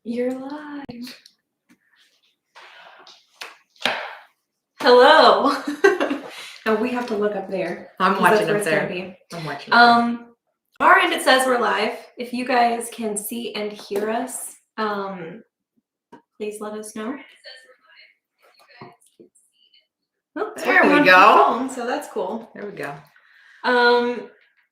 You're live. Hello. No, we have to look up there. I'm watching up there. I'm watching up there. Our end, it says we're live. If you guys can see and hear us, please let us know. Oh, there we go. Phone, so that's cool. There we go.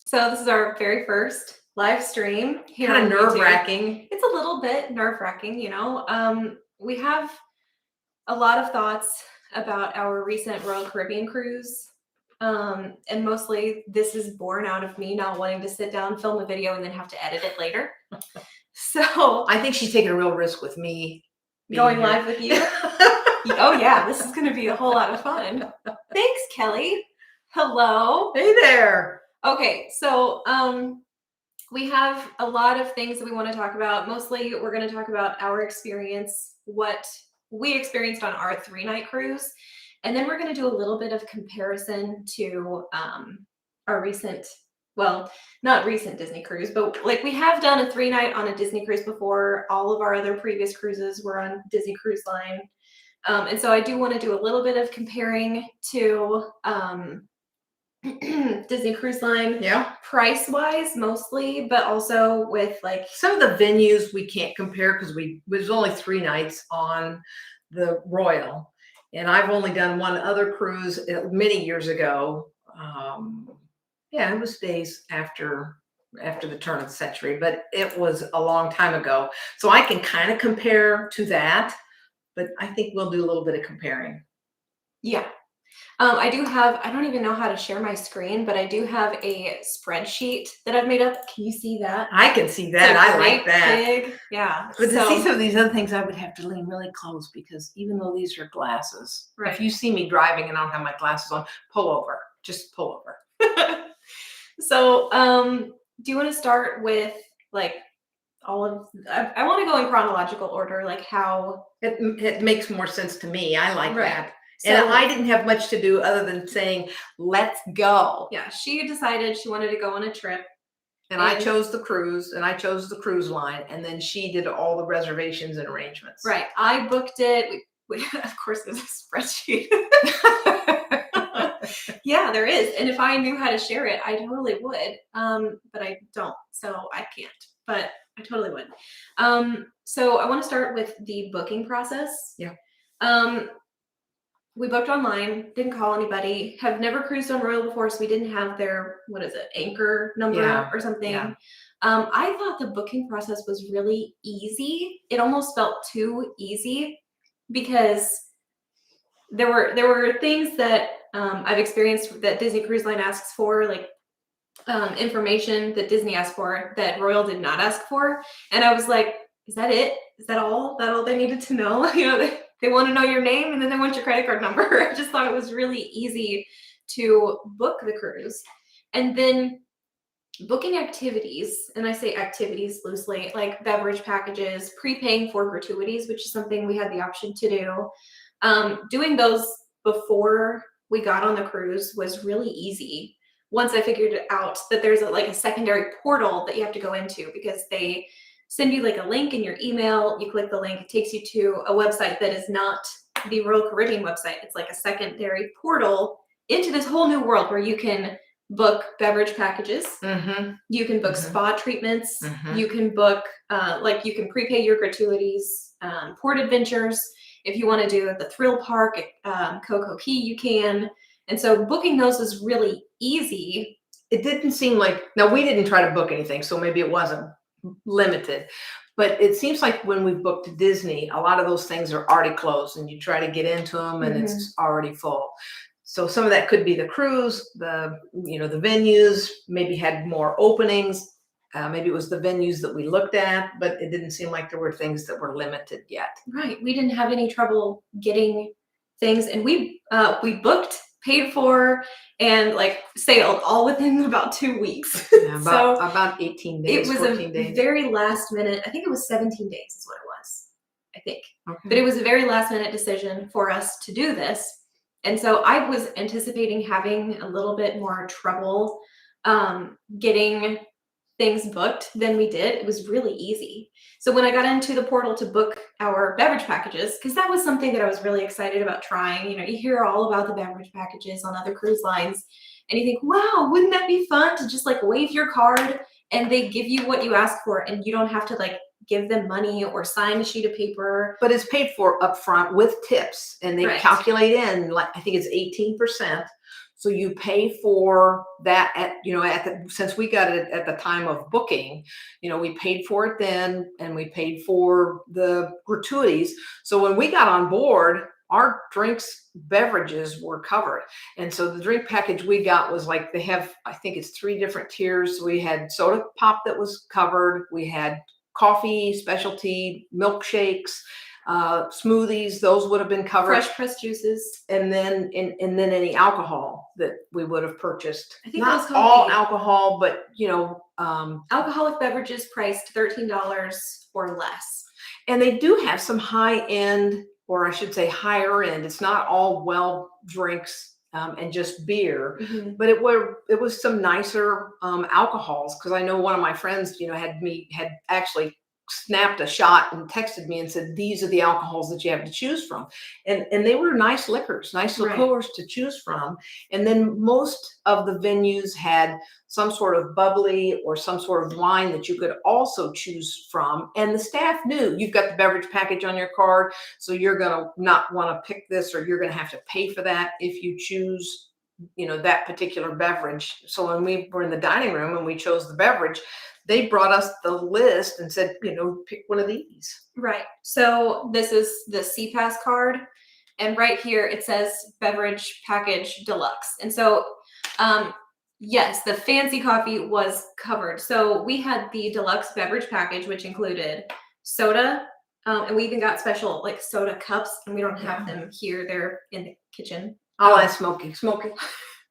So this is our very first live stream here. Kind of nerve-wracking. It's a little bit nerve-wracking, you know. We have a lot of thoughts about our recent Royal Caribbean cruise. And mostly this is born out of me not wanting to sit down, film a video, and then have to edit it later. So I think she's taking a real risk with me going live with you. Oh yeah, this is going to be a whole lot of fun. Thanks, Kelly. Hello. Hey there. Okay, so we have a lot of things that we want to talk about. Mostly we're going to talk about our experience, what we experienced on our 3-night cruise. And then we're going to do a little bit of comparison to our recent, well, not recent Disney cruise, but like we have done a 3-night on a Disney cruise before. All of our other previous cruises were on Disney Cruise Line. And so I do want to do a little bit of comparing to Disney Cruise Line, yeah, price-wise mostly, but also with like some of the venues we can't compare because it was only 3 nights on the Royal. And I've only done one other cruise many years ago. Yeah, it was days after the turn of the century, but it was a long time ago. So I can kind of compare to that, but I think we'll do a little bit of comparing. Yeah. I don't even know how to share my screen, but I do have a spreadsheet that I've made up. Can you see that? I can see that. I like that. Big. Yeah. But to see some of these other things, I would have to lean really close because even though these are glasses, right. If you see me driving and I don't have my glasses on, pull over. Just pull over. So, do you want to start with like all of? I want to go in chronological order, like how it makes more sense to me. I like that. So, and I didn't have much to do other than saying, let's go. Yeah, she decided she wanted to go on a trip. And I chose the cruise and I chose the cruise line. And then she did all the reservations and arrangements. Right. I booked it. Of course, there's a spreadsheet. Yeah, there is. And if I knew how to share it, I totally would. But I don't. So I can't. But I totally would. So I want to start with the booking process. Yeah. We booked online, didn't call anybody, have never cruised on Royal before, so we didn't have their, anchor number or something. Yeah. I thought the booking process was really easy. It almost felt too easy because there were things that I've experienced that Disney Cruise Line asks for, like information that Disney asked for that Royal did not ask for. And I was like, is that it? Is that all? That all they needed to know? You know, they want to know your name and then they want your credit card number. I just thought it was really easy to book the cruise. And then booking activities, and I say activities loosely, like beverage packages, prepaying for gratuities, which is something we had the option to do. Doing those before we got on the cruise was really easy. Once I figured out that there's a secondary portal that you have to go into because they send you like a link in your email. You click the link, it takes you to a website that is not the Royal Caribbean website. It's like a secondary portal into this whole new world where you can book beverage packages. Mm-hmm. You can book spa treatments. Mm-hmm. You can book, you can prepay your gratuities, port adventures. If you want to do at the thrill park at Coco Key, you can. And so booking those was really easy. It didn't seem like, now we didn't try to book anything, so maybe it wasn't limited, but it seems like when we booked Disney, a lot of those things are already closed and you try to get into them and it's already full. So some of that could be the cruise, the venues maybe had more openings. Maybe it was the venues that we looked at, but it didn't seem like there were things that were limited yet. Right. We didn't have any trouble getting things, and we booked, paid for, and sailed all within about 2 weeks. Yeah, about 18 days. It was 14 a days. very last minute. I think it was 17 days is what it was. I think. Okay. But it was a very last minute decision for us to do this. And so I was anticipating having a little bit more trouble getting things booked than we did. It was really easy. So when I got into the portal to book our beverage packages, because that was something that I was really excited about trying. You know, you hear all about the beverage packages on other cruise lines, and you think, wow, wouldn't that be fun to just like wave your card and they give you what you ask for, and you don't have to like give them money or sign a sheet of paper. But it's paid for up front with tips, and they Right. calculate in, like, I think it's 18%. So you pay for that at, you know, since we got it at the time of booking, you know, we paid for it then, and we paid for the gratuities. So when we got on board, our drinks, beverages were covered. And so the drink package we got was like, they have, I think it's 3 different tiers. We had soda pop that was covered. We had coffee, specialty, milkshakes, smoothies, those would have been covered. Fresh pressed juices. And then any alcohol that we would have purchased. I think not that was called all alcohol, but you know, alcoholic beverages priced $13 or less. and they do have some high end, or I should say higher end. It's not all well drinks and just beer, but it was some nicer alcohols. Because I know one of my friends, you know, had actually snapped a shot and texted me and said, these are the alcohols that you have to choose from. And they were nice liquors, nice liqueurs to choose from. And then most of the venues had some sort of bubbly or some sort of wine that you could also choose from. And the staff knew you've got the beverage package on your card, so you're going to not want to pick this, or you're going to have to pay for that if you choose, you know, that particular beverage. So when we were in the dining room and we chose the beverage, they brought us the list and said, you know, pick one of these. Right. So this is the CPAS card. And right here, it says Beverage Package Deluxe. And so, yes, the fancy coffee was covered. So we had the Deluxe Beverage Package, which included soda. And we even got special like soda cups, and we don't have them here. They're in the kitchen. I'll ask Smokey.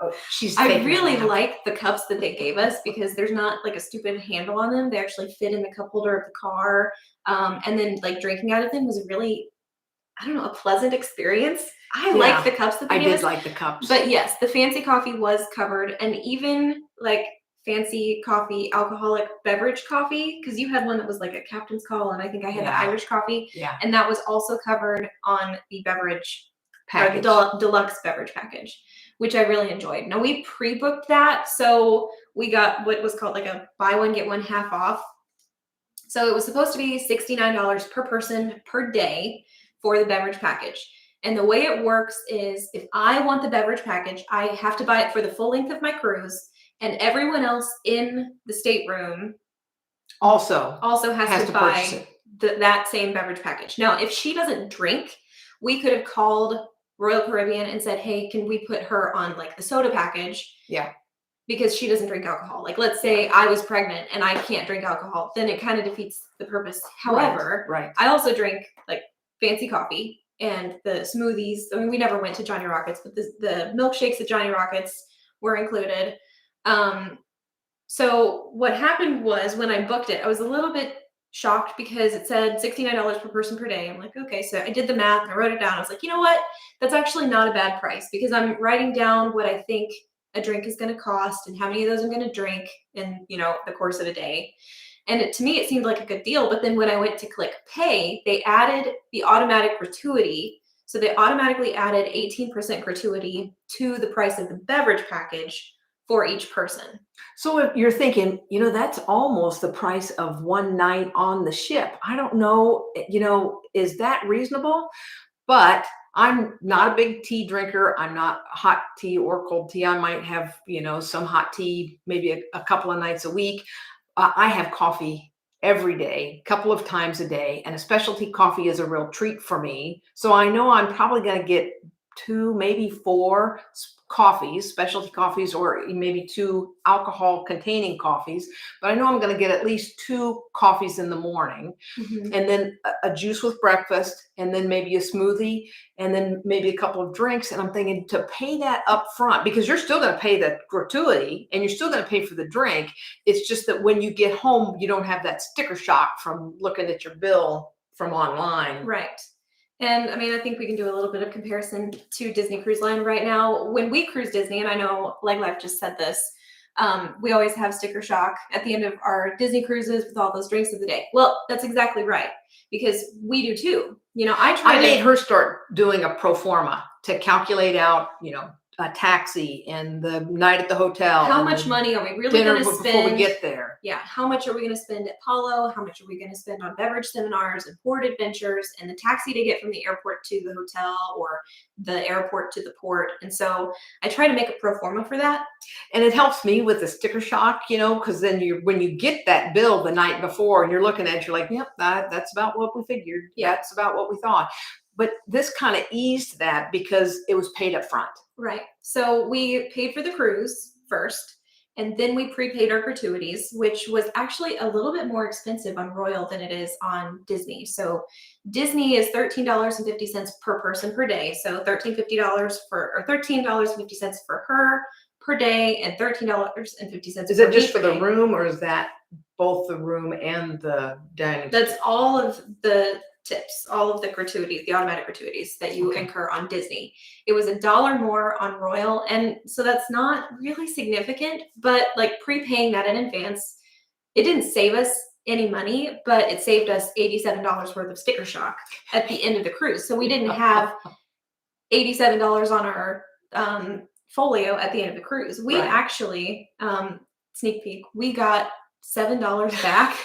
Oh, I really like the cups that they gave us, because there's not like a stupid handle on them. They actually fit in the cup holder of the car. And then like drinking out of them was a really, I don't know, a pleasant experience. I like the cups that they gave us. I did like the cups. But yes, the fancy coffee was covered, and even like fancy coffee, alcoholic beverage coffee, because you had one that was like a captain's call, and I think I had the Irish coffee. Yeah. And that was also covered on the beverage package. Or the deluxe beverage package, which I really enjoyed. Now we pre-booked that, so we got what was called like a buy one get one half off. So it was supposed to be $69 per person per day for the beverage package. And the way it works is, if I want the beverage package, I have to buy it for the full length of my cruise, and everyone else in the stateroom also has to buy that same beverage package. Now, if she doesn't drink, we could have called Royal Caribbean and said, hey, can we put her on like the soda package? Yeah. Because she doesn't drink alcohol. Like, let's say I was pregnant and I can't drink alcohol, then it kind of defeats the purpose. However, I also drink like fancy coffee and the smoothies. I mean, we never went to Johnny Rockets, but the milkshakes at Johnny Rockets were included. So what happened was, when I booked it, I was a little bit shocked because it said $69 per person per day. I'm like, okay, so I did the math, I wrote it down. I was like, you know what? That's actually not a bad price, because I'm writing down what I think a drink is going to cost and how many of those I'm going to drink in, you know, the course of a day. And to me, it seemed like a good deal. But then when I went to click pay, they added the automatic gratuity. So they automatically added 18% gratuity to the price of the beverage package for each person. So if you're thinking, you know, that's almost the price of one night on the ship. I don't know, you know, is that reasonable? But I'm not a big tea drinker. I'm not hot tea or cold tea. I might have, you know, some hot tea, maybe a couple of nights a week. I have coffee every day, a couple of times a day, and a specialty coffee is a real treat for me. So I know I'm probably going to get 2, maybe 4 coffees, specialty coffees, or maybe 2 alcohol containing coffees, but I know I'm going to get at least 2 coffees in the morning, and then a juice with breakfast, and then maybe a smoothie, and then maybe a couple of drinks. And I'm thinking, to pay that up front, because you're still going to pay the gratuity and you're still going to pay for the drink. It's just that when you get home, you don't have that sticker shock from looking at your bill from online. Right. And I mean, I think we can do a little bit of comparison to Disney Cruise Line right now. When we cruise Disney, and I know Leg Life just said this, We always have sticker shock at the end of our Disney cruises with all those drinks of the day. Well, that's exactly right, because we do too. I made her start doing a pro forma to calculate out, a taxi and the night at the hotel. How much money are we really going to spend before we get there? Yeah. How much are we going to spend at Palo? How much are we going to spend on beverage seminars and port adventures and the taxi to get from the airport to the hotel or the airport to the port? And so I try to make a pro forma for that. And it helps me with the sticker shock, because then when you get that bill the night before and you're looking at it, you're like, yep, that's about what we figured. Yeah. That's about what we thought. But this kind of eased that because it was paid up front. Right. So we paid for the cruise first, and then we prepaid our gratuities, which was actually a little bit more expensive on Royal than it is on Disney. So Disney is $13.50 per person per day. So $13.50 for her per day and $13.50. Is it just for the room, or is that both the room and the dining? That's all of the tips, all of the gratuities, the automatic gratuities that you incur on Disney. It was $1 more on Royal, and so that's not really significant, but like prepaying that in advance, it didn't save us any money, but it saved us $87 worth of sticker shock at the end of the cruise. So we didn't have $87 on our folio at the end of the cruise. We actually, sneak peek, we got $7 back.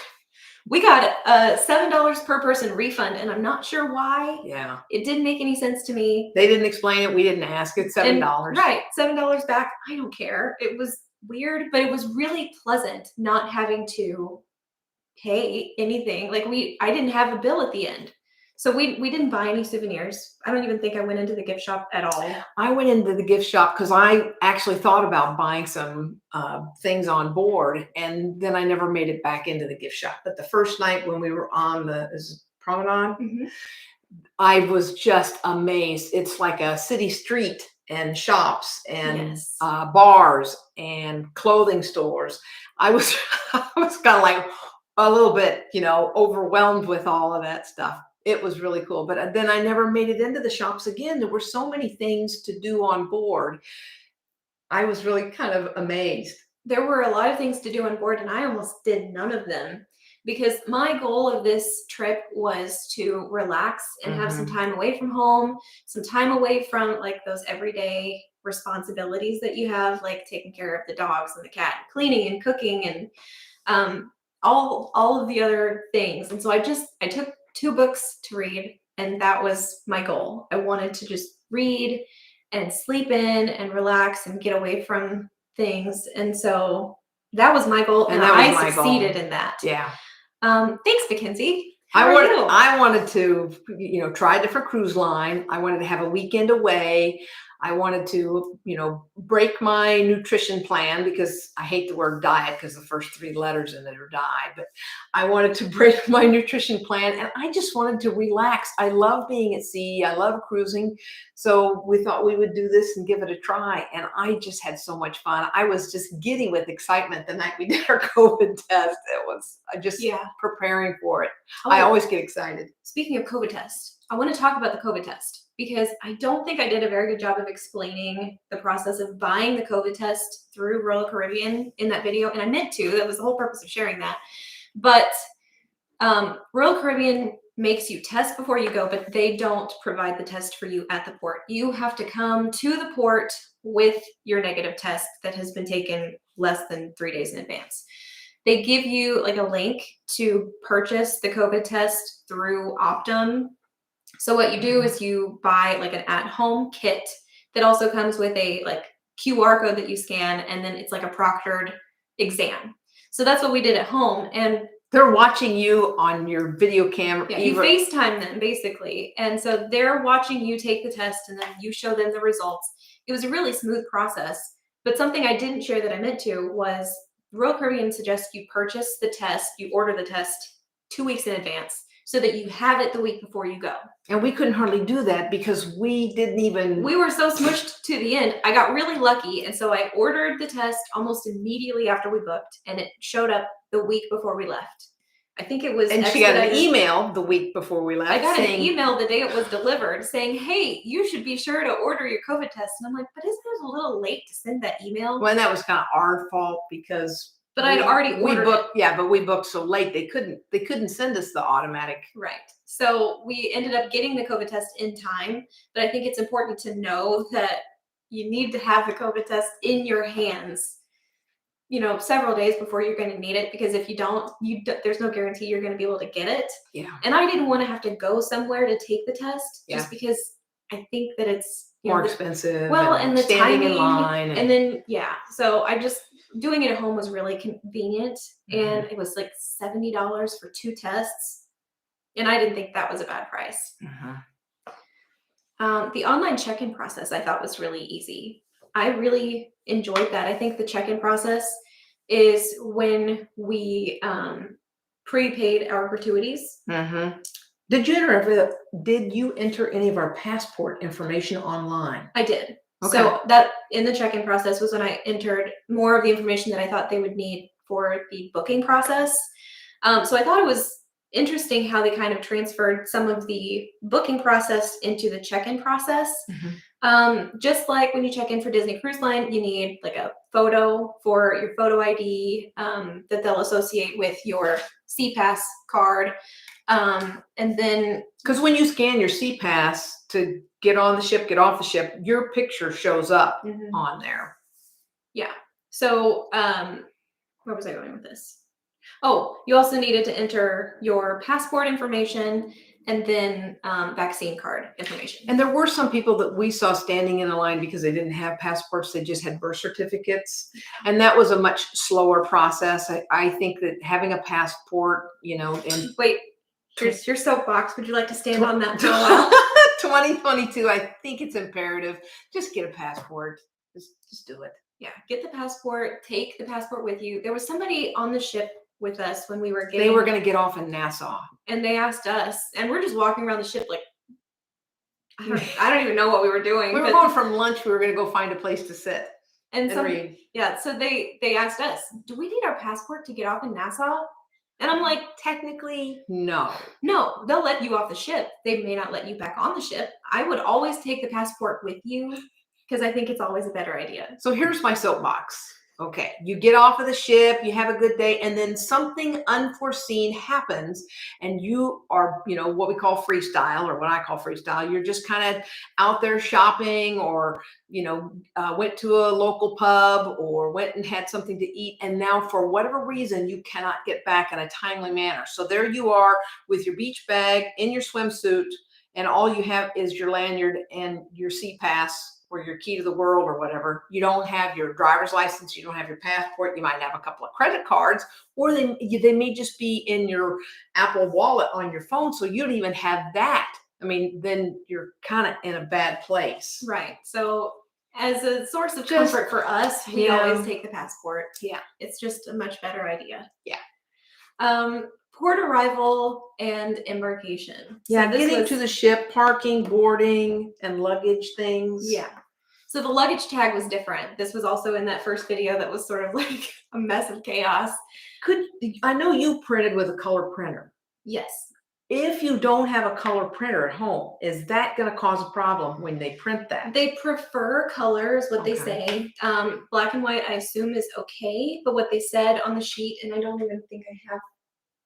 We got a $7 per person refund, and I'm not sure why. Yeah. It didn't make any sense to me. They didn't explain it. We didn't ask. It's $7. Right. $7 back. I don't care. It was weird, but it was really pleasant not having to pay anything. Like I didn't have a bill at the end. So we didn't buy any souvenirs. I don't even think I went into the gift shop at all. I went into the gift shop because I actually thought about buying some things on board, and then I never made it back into the gift shop. But the first night when we were on the promenade, I was just amazed. It's like a city street and shops and bars and clothing stores. I was kind of like a little bit, overwhelmed with all of that stuff. It was really cool. But then I never made it into the shops again. There were so many things to do on board. I was really kind of amazed. There were a lot of things to do on board, and I almost did none of them because my goal of this trip was to relax and have some time away from home, some time away from like those everyday responsibilities that you have, like taking care of the dogs and the cat, cleaning and cooking, and all of the other things. And so I took 2 books to read, and that was my goal. I wanted to just read and sleep in and relax and get away from things. And so that was my goal, and I succeeded in that. Yeah. Thanks, Mackenzie. I wanted to, try a different cruise line. I wanted to have a weekend away. I wanted to, break my nutrition plan, because I hate the word diet because the first 3 letters in it are die, but I wanted to break my nutrition plan, and I just wanted to relax. I love being at sea. I love cruising. So we thought we would do this and give it a try. And I just had so much fun. I was just giddy with excitement the night we did our COVID test. It was just preparing for it. I always get excited. Speaking of COVID test, I want to talk about the COVID test, because I don't think I did a very good job of explaining the process of buying the COVID test through Royal Caribbean in that video. And I meant to. That was the whole purpose of sharing that. But Royal Caribbean makes you test before you go, but they don't provide the test for you at the port. You have to come to the port with your negative test that has been taken less than 3 days in advance. They give you like a link to purchase the COVID test through Optum. So what you do is you buy like an at-home kit that also comes with a like QR code that you scan, and then it's like a proctored exam. So that's what we did at home. And they're watching you on your video camera. Yeah, you FaceTime them basically. And so they're watching you take the test, and then you show them the results. It was a really smooth process. But something I didn't share that I meant to was Royal Caribbean suggests you purchase the test, you order the test 2 weeks in advance, so that you have it the week before you go. And we couldn't hardly do that because we were so smushed to the end. I got really lucky. And so I ordered the test almost immediately after we booked, and it showed up the week before we left. I think it was And she got an expedited. email the week before we left. I got saying, an email the day it was delivered saying, "Hey, you should be sure to order your COVID test." And I'm like, "But isn't it a little late to send that email?" Well, that was kind of our fault because But I'd already ordered booked. Yeah, but we booked so late they couldn't send us the automatic. Right. So we ended up getting the COVID test in time, but I think it's important to know that you need to have the COVID test in your hands, several days before you're going to need it, because if you don't, there's no guarantee you're going to be able to get it. Yeah. And I didn't want to have to go somewhere to take the test just because I think that it's more expensive. Well, and the standing timing, in line, and then so I just doing it at home was really convenient, Mm-hmm. and it was like $70 for 2 tests. And I didn't think that was a bad price. Mm-hmm. The online check-in process I thought was really easy. I really enjoyed that. I think the check-in process is when we prepaid our gratuities. Mm-hmm. Did you enter any of our passport information online? I did. Okay. So that in the check-in process was when I entered more of the information that I thought they would need for the booking process. So I thought it was interesting how they kind of transferred some of the booking process into the check-in process. Mm-hmm. Just like when you check in for Disney Cruise Line, you need like a photo for your photo ID that they'll associate with your CPass card. And then because when you scan your CPass to get on the ship, get off the ship, your picture shows up on there. Yeah. So where was I going with this? Oh, you also needed to enter your passport information and then vaccine card information. And there were some people that we saw standing in a line because they didn't have passports, they just had birth certificates. And that was a much slower process. I think that having a passport, and wait, here's your soapbox. Would you like to stand on that for a while? 2022, I think it's imperative. Just get a passport. Just do it. Yeah, get the passport, take the passport with you. There was somebody on the ship with us when we were they were going to get off in Nassau. And they asked us, and we're just walking around the ship like, I don't even know what we were doing. We were going from lunch. We were going to go find a place to sit and read. Yeah, so they asked us, do we need our passport to get off in Nassau? And I'm like, technically, no. No, they'll let you off the ship. They may not let you back on the ship. I would always take the passport with you because I think it's always a better idea. So here's my soapbox. Okay, you get off of the ship, you have a good day, and then something unforeseen happens, and you are, what we call freestyle, or what I call freestyle. You're just kind of out there shopping, or, went to a local pub, or went and had something to eat, and now for whatever reason, you cannot get back in a timely manner. So there you are with your beach bag, in your swimsuit, and all you have is your lanyard and your CPass, or your key to the world, or whatever. You don't have your driver's license, you don't have your passport, you might have a couple of credit cards, or they may just be in your Apple Wallet on your phone, so you don't even have that. I mean, then you're kind of in a bad place. Right. So as a source of comfort for us, we always take the passport. Yeah. It's just a much better idea. Yeah. Port arrival and embarkation. Yeah, so getting to the ship, parking, boarding, and luggage things. Yeah. So the luggage tag was different. This was also in that first video that was sort of like a mess of chaos. I know you printed with a color printer. Yes. If you don't have a color printer at home, is that going to cause a problem when they print that? They prefer colors, what they say. Black and white, I assume, is okay. But what they said on the sheet, and I don't even think I have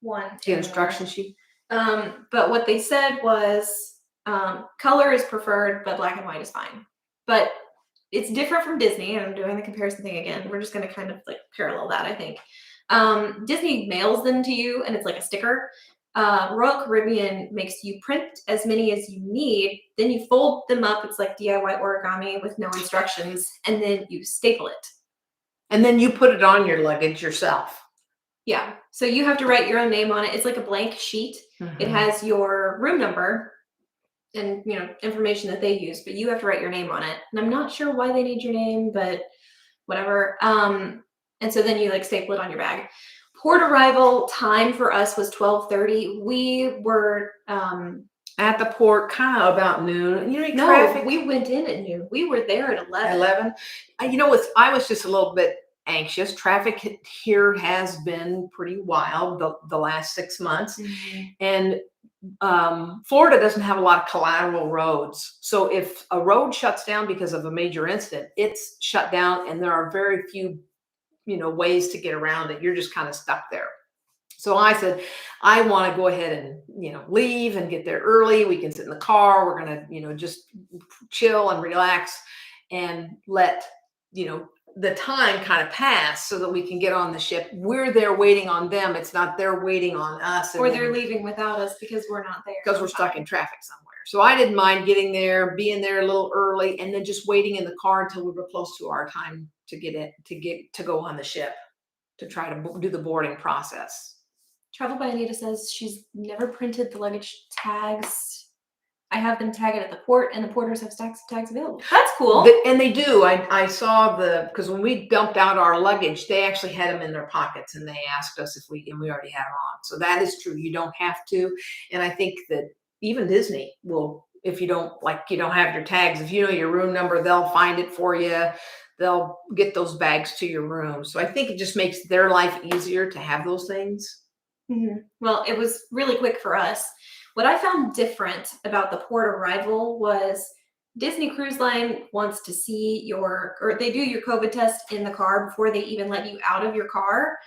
one. The instruction sheet. But what they said was color is preferred, but black and white is fine. But it's different from Disney, and I'm doing the comparison thing again. We're just going to kind of like parallel that, I think. Disney mails them to you, and it's like a sticker. Royal Caribbean makes you print as many as you need, then you fold them up. It's like DIY origami with no instructions, and then you staple it. And then you put it on your luggage yourself. Yeah. So you have to write your own name on it. It's like a blank sheet. It has your room number and, information that they use, but you have to write your name on it. And I'm not sure why they need your name, but whatever. And so then you staple it on your bag. Port arrival time for us was 12:30. We were at the port kind of about noon. Traffic. We went in at noon. We were there at 11. 11. I was just a little bit anxious. Traffic here has been pretty wild the last 6 months. And Florida doesn't have a lot of collateral roads. So if a road shuts down because of a major incident, it's shut down and there are very few, ways to get around it. You're just kind of stuck there. So I said, I want to go ahead and, leave and get there early. We can sit in the car. We're going to, just chill and relax and let, the time kind of pass so that we can get on the ship. We're there waiting on them. It's not they're waiting on us. Or they're leaving without us because we're not there. Because we're stuck in traffic somewhere. So I didn't mind getting there, being there a little early, and then just waiting in the car until we were close to our time to to go on the ship to try to do the boarding process. Travel by Anita says she's never printed the luggage tags. I have them tagged at the port, and the porters have stacks of tags available. That's cool. And they do. I saw because when we dumped out our luggage, they actually had them in their pockets, and they asked us and we already had them on. So that is true. You don't have to. And I think that even Disney will, if you don't have your tags, if you know your room number, they'll find it for you. They'll get those bags to your room. So I think it just makes their life easier to have those things. Well, it was really quick for us. What I found different about the port arrival was Disney Cruise Line wants to see they do your COVID test in the car before they even let you out of your car.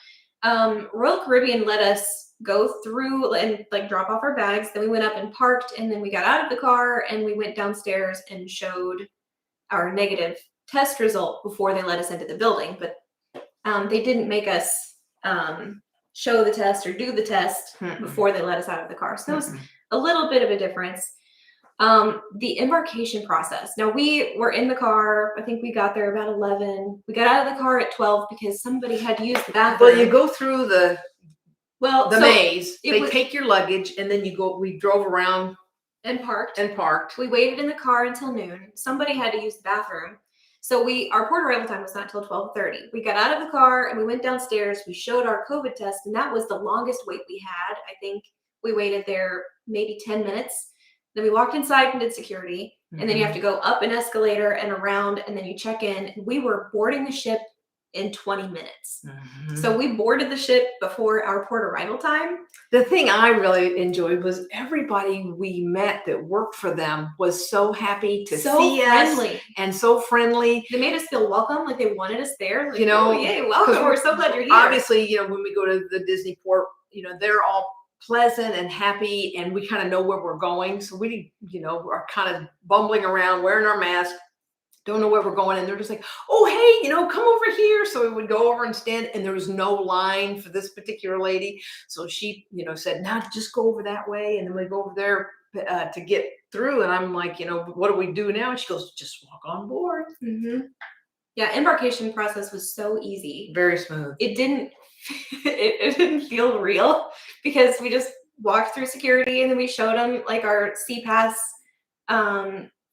Royal Caribbean let us go through and drop off our bags. Then we went up and parked, and then we got out of the car and we went downstairs and showed our negative test result before they let us into the building. But they didn't make us show the test or do the test before they let us out of the car. So that was a little bit of a difference. The embarkation process. Now we were in the car. I think we got there about 11. We got out of the car at 12 because somebody had to use the bathroom. Well, you go through the maze. They take your luggage, and then we drove around and parked. We waited in the car until noon. Somebody had to use the bathroom. So our port arrival time was not till 12:30. We got out of the car and we went downstairs. We showed our COVID test, and that was the longest wait we had. I think we waited there maybe 10 minutes. Then we walked inside and did security. And then you have to go up an escalator and around, and then you check in. We were boarding the ship in 20 minutes. So we boarded the ship before our port arrival time. The thing I really enjoyed was everybody we met that worked for them was so happy to see us and so friendly. They made us feel welcome, like they wanted us there. Yay, welcome. We're so glad you're here. Obviously, when we go to the Disney port, they're all pleasant and happy, and we kind of know where we're going. So we, are kind of bumbling around, wearing our mask, don't know where we're going. And they're just like, oh, hey, come over here. So we would go over and stand, and there was no line for this particular lady. So she, said, now just go over that way. And then we go over there to get through. And I'm like, what do we do now? And she goes, just walk on board. Yeah. Embarkation process was so easy. Very smooth. It didn't feel real because we just walked through security, and then we showed them our CPass,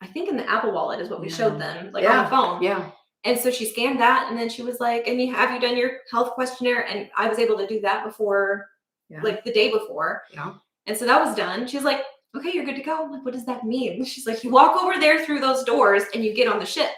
I think in the Apple Wallet is what we showed them, on the phone. Yeah. And so she scanned that, and then she was like, have you done your health questionnaire? And I was able to do that before, the day before. Yeah. And so that was done. She's like, okay, you're good to go. I'm like, what does that mean? And she's like, you walk over there through those doors and you get on the ship.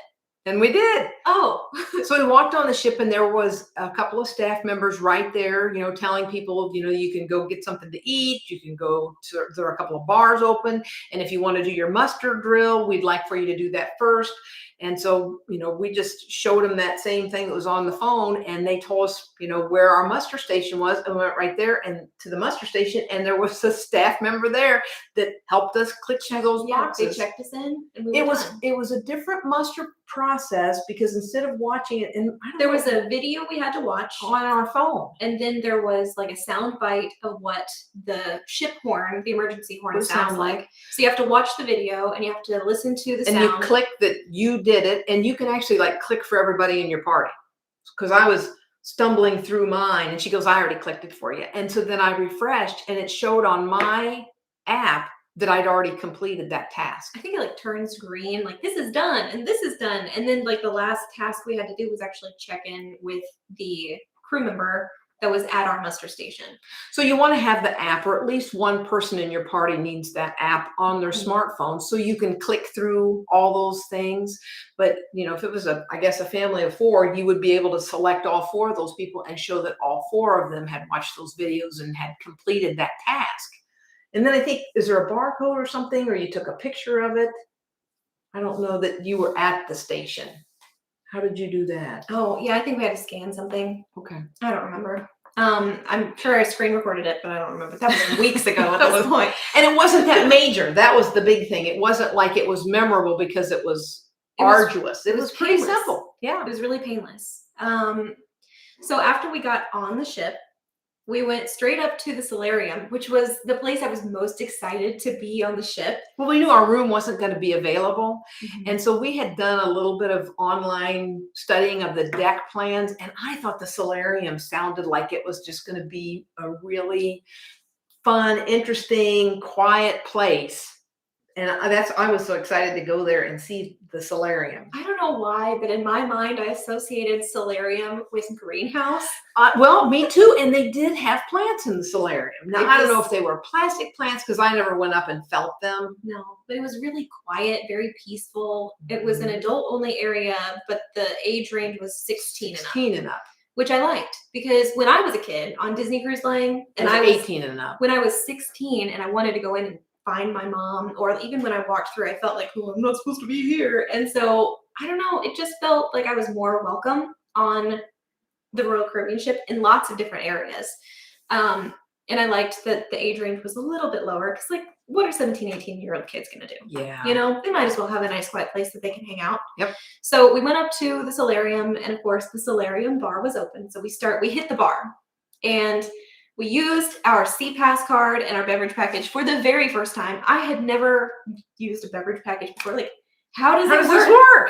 And we did. Oh. So we walked on the ship, and there was a couple of staff members right there, telling people, you can go get something to eat. You can go there are a couple of bars open. And if you want to do your muster drill, we'd like for you to do that first. And so, we just showed them that same thing that was on the phone, and they told us, where our muster station was, and we went right there and to the muster station, and there was a staff member there that helped us click through those boxes. They checked us in. And it was a different muster process because instead of watching it, and there was a video we had to watch on our phone, and then there was a sound bite of what the ship horn, the emergency horn, sounds like. So you have to watch the video and you have to listen to the sound. And you click that you did it, and you can actually click for everybody in your party. Because I was stumbling through mine, and she goes, I already clicked it for you. And so then I refreshed, and it showed on my app that I'd already completed that task. I think it turns green, this is done and this is done. And then the last task we had to do was actually check in with the crew member that was at our muster station. So you want to have the app, or at least one person in your party needs that app on their Mhm. smartphone so you can click through all those things. But, you know, if it was I guess a family of 4, you would be able to select all 4 of those people and show that all 4 of them had watched those videos and had completed that task. And then I think, is there a barcode or something, or you took a picture of it? I don't know that you were at the station. How did you do that? Oh, yeah, I think we had to scan something. Okay. I don't remember. I'm sure I screen recorded it, but I don't remember. That was weeks ago at this point. And it wasn't that major. That was the big thing. It wasn't like it was memorable because it was arduous. It was pretty painless. simple. Yeah. It was really painless. So after we got on the ship, we went straight up to the Solarium, which was the place I was most excited to be on the ship. Well, we knew our room wasn't going to be available. Mhm. And so we had done a little bit of online studying of the deck plans. And I thought the Solarium sounded like it was just going to be a really fun, interesting, quiet place. And I was so excited to go there and see the Solarium. I don't know why, but in my mind, I associated Solarium with greenhouse. Well, me too. And they did have plants in the Solarium. Now, I don't know if they were plastic plants because I never went up and felt them. No, but it was really quiet, very peaceful. It was an adult-only area, but the age range was 16 and up. 16 and up. Which I liked, because when I was a kid on Disney Cruise Line, and I was 18 and up. When I was 16 and I wanted to go in and find my mom, or even when I walked through, I felt like, oh, I'm not supposed to be here. And so, I don't know, it just felt like I was more welcome on the Royal Caribbean ship in lots of different areas. And I liked that the age range was a little bit lower, because like, what are 17, 18-year-old kids going to do? Yeah. You know, they might as well have a nice quiet place that they can hang out. Yep. So we went up to the Solarium, and of course the Solarium bar was open. So we hit the bar, and we used our CPass card and our beverage package for the very first time. I had never used a beverage package before. Like, how does this work?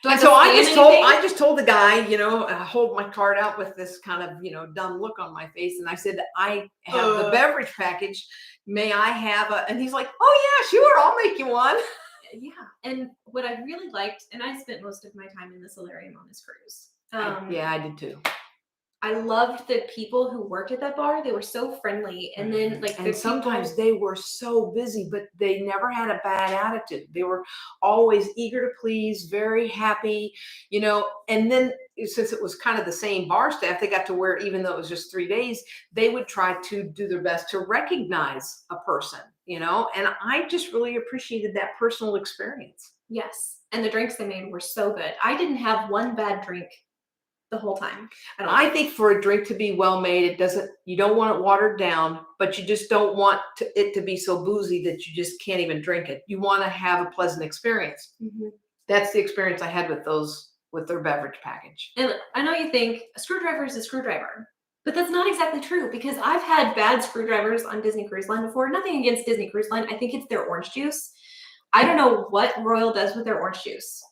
And so I anything? just told the guy, you know, hold my card out with this kind of, you know, dumb look on my face. And I said, I have the beverage package. May I have and he's like, oh yeah, sure. I'll make you one. Yeah. And what I really liked, and I spent most of my time in the Solarium on this cruise. Yeah, I did too. I loved the people who worked at that bar. They were so friendly. And then and sometimes they were so busy, but they never had a bad attitude. They were always eager to please, very happy, you know. And then since it was kind of the same bar staff, they got to where, even though it was just 3 days, they would try to do their best to recognize a person, you know. And I just really appreciated that personal experience. Yes. And the drinks they made were so good. I didn't have one bad drink the whole time. I think for a drink to be well made, you don't want it watered down, but you just don't want it to be so boozy that you just can't even drink it. You want to have a pleasant experience. Mm-hmm. That's the experience I had with their beverage package. And I know you think a screwdriver is a screwdriver, but that's not exactly true, because I've had bad screwdrivers on Disney Cruise Line before. Nothing against Disney Cruise Line. I think it's their orange juice. I don't know what Royal does with their orange juice,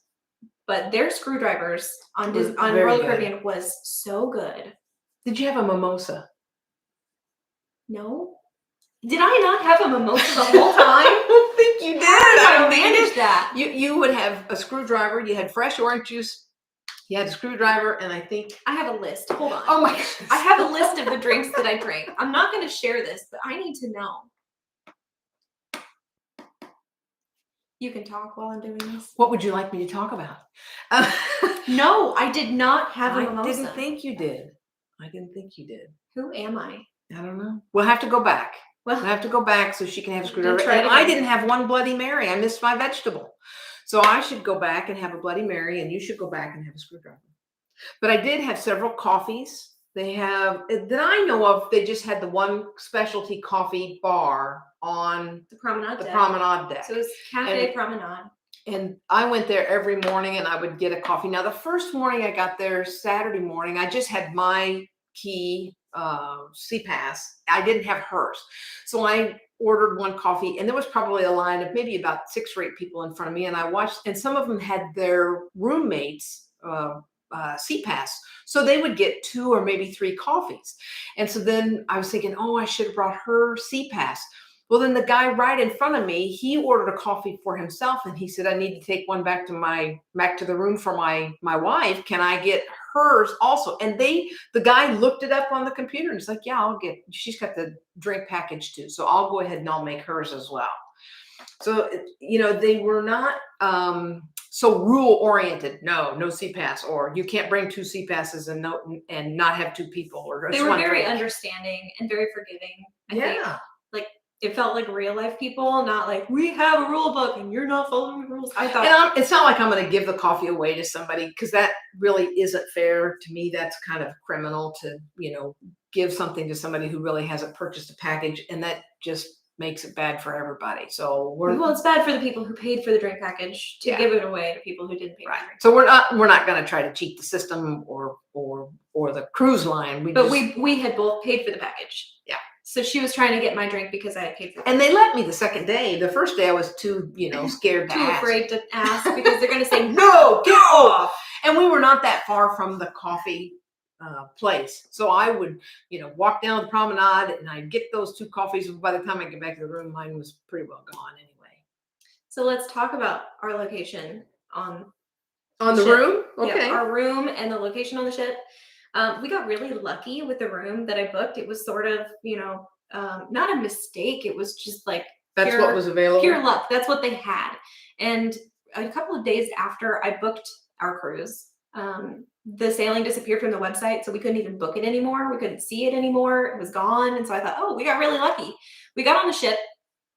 but their screwdrivers on Royal Caribbean was so good. Did you have a mimosa? No. Did I not have a mimosa the whole time? I don't think you did. I managed that. You would have a screwdriver. You had fresh orange juice. You had a screwdriver, and I think I have a list. Hold on. Oh my goodness. I have a list of the drinks that I drank. I'm not going to share this, but I need to know. You can talk while I'm doing this. What would you like me to talk about? No, I did not have a mimosa. I didn't think you did. Who am I? I don't know. We'll have to go back. We'll have to go back so she can have a screwdriver. Try it And I again. didn't have one Bloody Mary. I missed my vegetable. So I should go back and have a Bloody Mary, and you should go back and have a screwdriver. But I did have several coffees. They have, that I know of, they just had the one specialty coffee bar on The promenade deck. promenade deck. So it's Cafe Promenade. And I went there every morning, and I would get a coffee. Now, the first morning I got there, Saturday morning, I just had my key CPass. I didn't have hers. So I ordered one coffee, and there was probably a line of maybe about 6 or 8 people in front of me. And I watched, and some of them had their roommates CPass. So they would get 2 or maybe 3 coffees. And so then I was thinking, oh, I should have brought her CPass. Well, then the guy right in front of me, he ordered a coffee for himself, and he said, I need to take one back to the room for my wife. Can I get hers also. And the guy looked it up on the computer and it's like, yeah, she's got the drink package too. So I'll go ahead and I'll make hers as well. So, they were not so rule oriented. No CPAS, or you can't bring 2 CPASs and not have 2 people. Or they were very understanding and very forgiving. I think. Like it felt like real life people, not like we have a rule book and you're not following the rules. I thought, and it's not like I'm going to give the coffee away to somebody, because that really isn't fair to me. That's kind of criminal to give something to somebody who really hasn't purchased a package, and that just makes it bad for everybody. So it's bad for the people who paid for the drink package to give it away to people who didn't pay. Right. So we're not going to try to cheat the system or the cruise line. We had both paid for the package. Yeah. So she was trying to get my drink because I had paid for it. And they let me the second day. The first day I was too scared too afraid to ask because they're going to say no, get off. And we were not that far from the coffee place. So I would, walk down the promenade and I'd get those 2 coffees. By the time I get back to the room, mine was pretty well gone anyway. So let's talk about our location on the ship. Room. Okay. Yeah, our room and the location on the ship. We got really lucky with the room that I booked. It was sort of, not a mistake. It was just like that's what was available. Pure luck. That's what they had. And a couple of days after I booked our cruise, the sailing disappeared from the website, so we couldn't even book it anymore. We couldn't see it anymore. It was gone. And so I thought, oh, we got really lucky. We got on the ship,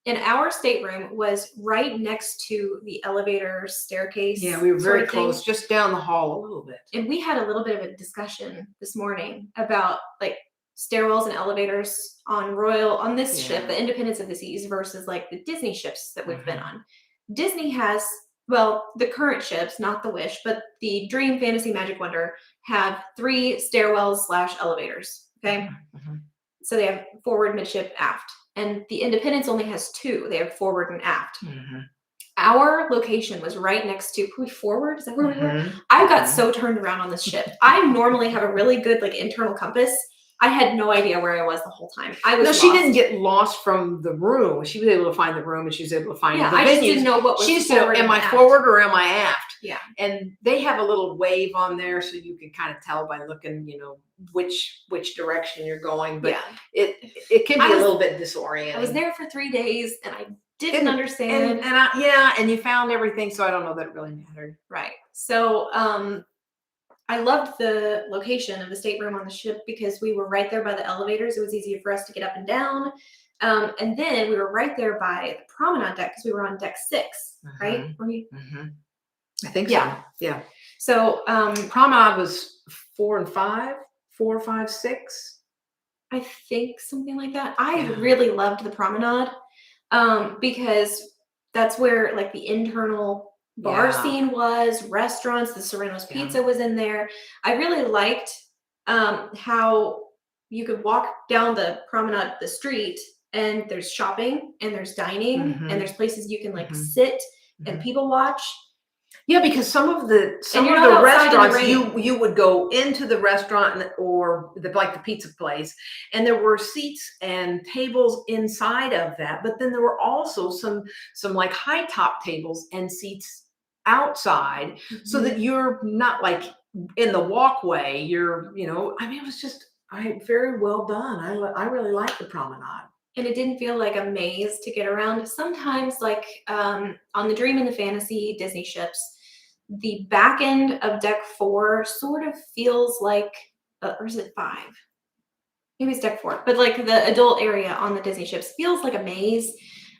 and our stateroom was right next to the elevator staircase. Yeah, we were very close, just down the hall a little bit. And we had a little bit of a discussion this morning about like stairwells and elevators on this ship, the Independence of the Seas, versus like the Disney ships that we've been on. Disney has, the current ships, not the Wish, but the Dream, Fantasy, Magic, Wonder have 3 stairwells / elevators. Okay. So they have forward, midship, aft. And the Independence only has 2. They have forward and aft. Our location was right next to forward. Is that where we were? I got so turned around on this ship. I normally have a really good internal compass. I had no idea where I was the whole time. I was lost. She didn't get lost from the room. She was able to find the room, and she was able to find the venues. I just didn't know what was She just know, am I forward or am I aft? Yeah. And they have a little wave on there, so you can kind of tell by looking, which direction you're going. But it can be a little bit disorienting. I was there for 3 days, and I didn't understand. And you found everything, so I don't know that it really mattered. Right. So I loved the location of the stateroom on the ship because we were right there by the elevators. It was easier for us to get up and down. And then we were right there by the promenade deck because we were on deck 6, right? I think so. Yeah. So promenade was 4 and 5, 4, 5, 6. I think something like that. I really loved the promenade because that's where the internal bar scene was, restaurants, the Serrano's Pizza was in there. I really liked how you could walk down the promenade, the street, and there's shopping and there's dining and there's places you can sit and people watch. Yeah, because some of the restaurants you would go into the restaurant or the pizza place, and there were seats and tables inside of that, but then there were also some high top tables and seats outside so that you're not in the walkway. You're it was just very well done. I really liked the promenade. And it didn't feel like a maze to get around. Sometimes on the Dream and the Fantasy Disney ships, the back end of deck 4 sort of feels like, or is it 5? Maybe it's deck 4, but the adult area on the Disney ships feels like a maze.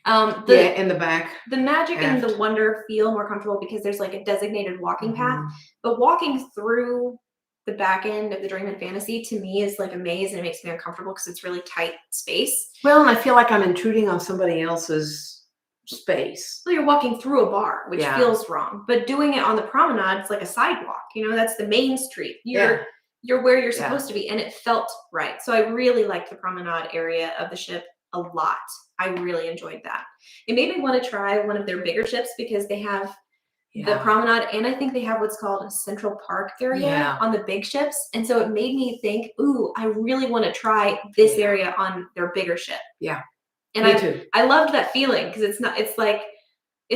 In the back. The Magic and the Wonder feel more comfortable because there's a designated walking path, but walking through the back end of the Dream and Fantasy to me is like a maze, and it makes me uncomfortable because it's really tight space. Well, and I feel like I'm intruding on somebody else's space. Well, you're walking through a bar, which feels wrong, but doing it on the promenade, it's like a sidewalk. That's the main street. You're where you're supposed to be, and it felt right. So I really liked the promenade area of the ship a lot. I really enjoyed that. It made me want to try one of their bigger ships because they have the promenade, and I think they have what's called a Central Park area on the big ships. And so it made me think, ooh, I really want to try this area on their bigger ship. Yeah. And I loved that feeling because it's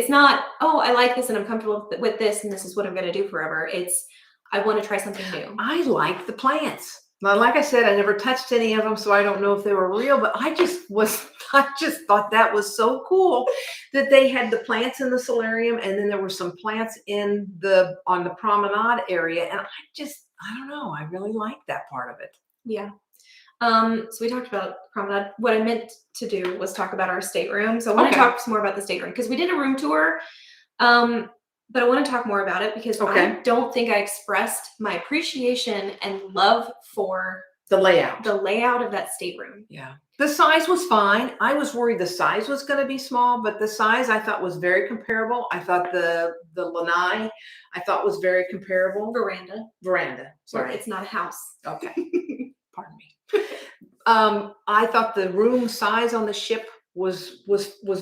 not, oh, I like this and I'm comfortable with this and this is what I'm going to do forever. It's, I want to try something new. I like the plants. Now, like I said, I never touched any of them, so I don't know if they were real, but I just thought that was so cool that they had the plants in the solarium, and then there were some plants on the promenade area. And I don't know, I really like that part of it. Yeah. So we talked about promenade. What I meant to do was talk about our stateroom. So I want to talk some more about the stateroom because we did a room tour. But I want to talk more about it because I don't think I expressed my appreciation and love for the layout of that stateroom. Yeah. The size was fine. I was worried the size was going to be small, but the size I thought was very comparable. I thought the lanai I thought was very comparable. Veranda. Sorry. It's not a house. Okay. Pardon me. I thought the room size on the ship was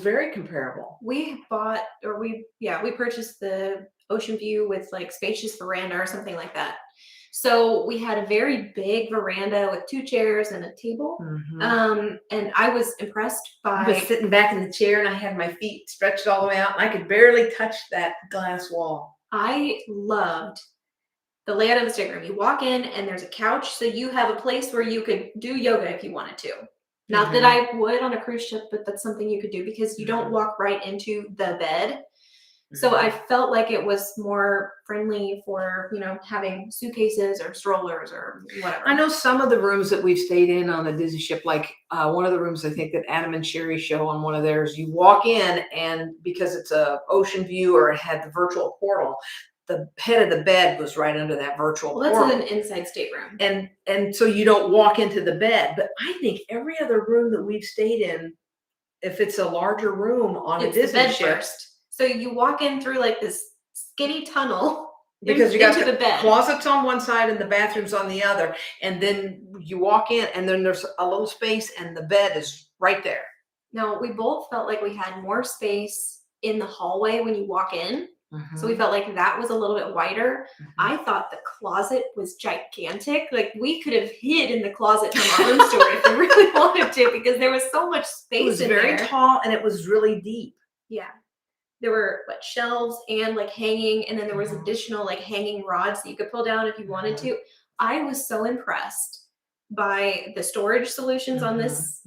very comparable. We purchased the ocean view with like spacious veranda or something like that. So we had a very big veranda with 2 chairs and a table. Mm-hmm. And I was impressed by. I was sitting back in the chair and I had my feet stretched all the way out and I could barely touch that glass wall. I loved the layout of the stateroom. You walk in and there's a couch, so you have a place where you could do yoga if you wanted to. Not that I would on a cruise ship, but that's something you could do because you don't walk right into the bed. So I felt like it was more friendly for, having suitcases or strollers or whatever. I know some of the rooms that we've stayed in on the Disney ship, like one of the rooms I think that Adam and Sherry show on one of theirs, you walk in and because it's a ocean view or it had the virtual portal, the head of the bed was right under that virtual portal. Well, that's an inside stateroom. And so you don't walk into the bed. But I think every other room that we've stayed in, if it's a larger room on a Disney ship. First. So you walk in through like this skinny tunnel. Because you got the bed. Closets on one side and the bathrooms on the other. And then you walk in and then there's a little space and the bed is right there. Now, we both felt like we had more space in the hallway when you walk in. Mm-hmm. So we felt like that was a little bit wider. Mm-hmm. I thought the closet was gigantic. Like we could have hid in the closet from our room story if we really wanted to because there was so much space in there. It was very tall and it was really deep. Yeah. There were shelves and like hanging, and then there was additional like hanging rods that you could pull down if you wanted to. I was so impressed by the storage solutions on this.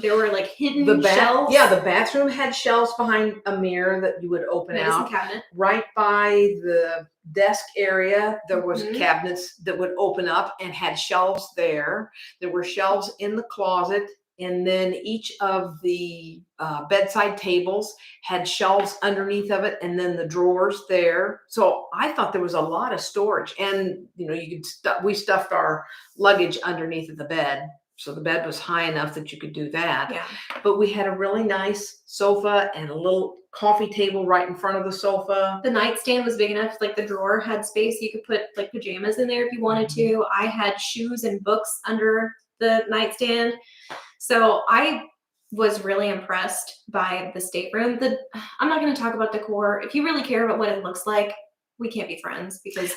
There were like hidden shelves. Yeah, the bathroom had shelves behind a mirror that you would open out. Cabinet. Right by the desk area, there was cabinets that would open up and had shelves there. There were shelves in the closet. And then each of the bedside tables had shelves underneath of it, and then the drawers there. So I thought there was a lot of storage, and you could we stuffed our luggage underneath of the bed, so the bed was high enough that you could do that. Yeah. But we had a really nice sofa and a little coffee table right in front of the sofa. The nightstand was big enough, like the drawer had space. You could put like pajamas in there if you wanted to. I had shoes and books under the nightstand. So I was really impressed by the stateroom. I'm not going to talk about decor. If you really care about what it looks like, we can't be friends because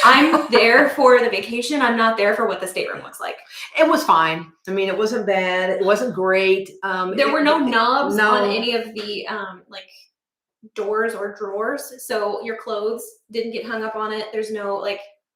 I'm there for the vacation. I'm not there for what the stateroom looks like. It was fine. I mean, it wasn't bad. It wasn't great. There were no knobs on any of the doors or drawers. So your clothes didn't get hung up on it. There's no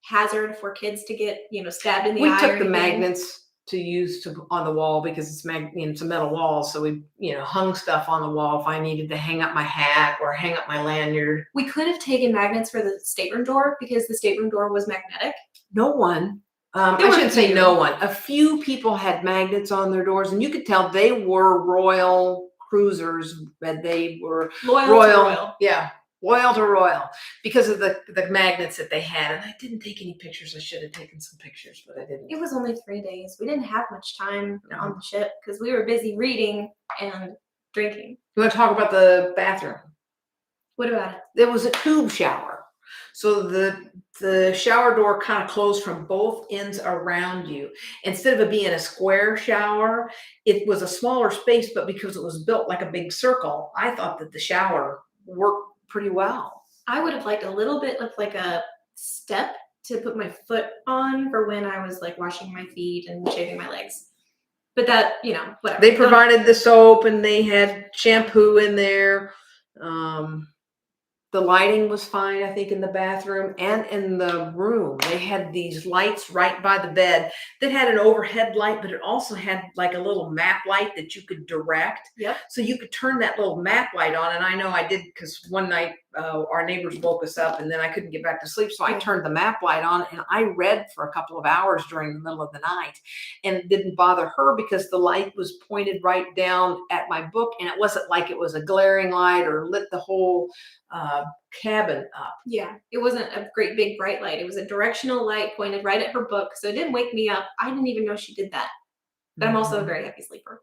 hazard for kids to get, stabbed in the eye. We took the magnets to use on the wall because it's a metal wall. So we, hung stuff on the wall if I needed to hang up my hat or hang up my lanyard. We could have taken magnets for the stateroom door because the stateroom door was magnetic. No one. I shouldn't say no one. A few people had magnets on their doors, and you could tell they were royal cruisers, and they were royal. Yeah. Royal to royal because of the magnets that they had. And I didn't take any pictures. I should have taken some pictures, but I didn't. It was only 3 days. We didn't have much time on the ship because we were busy reading and drinking. You want to talk about the bathroom? What about it? There was a tube shower. So the shower door kind of closed from both ends around you. Instead of it being a square shower, it was a smaller space, but because it was built like a big circle, I thought that the shower worked pretty well. I would have liked a little bit of like a step to put my foot on for when I was washing my feet and shaving my legs. But that, whatever. They provided the soap and they had shampoo in there. The lighting was fine, I think, in the bathroom and in the room. They had these lights right by the bed that had an overhead light, but it also had like a little map light that you could direct. Yep. So you could turn that little map light on. And I know I did, because one night our neighbors woke us up and then I couldn't get back to sleep. So I turned the map light on and I read for a couple of hours during the middle of the night. And it didn't bother her because the light was pointed right down at my book. And it wasn't like it was a glaring light or lit the whole cabin up. Yeah, it wasn't a great big bright light. It was a directional light pointed right at her book. So it didn't wake me up. I didn't even know she did that. But I'm also a very heavy sleeper.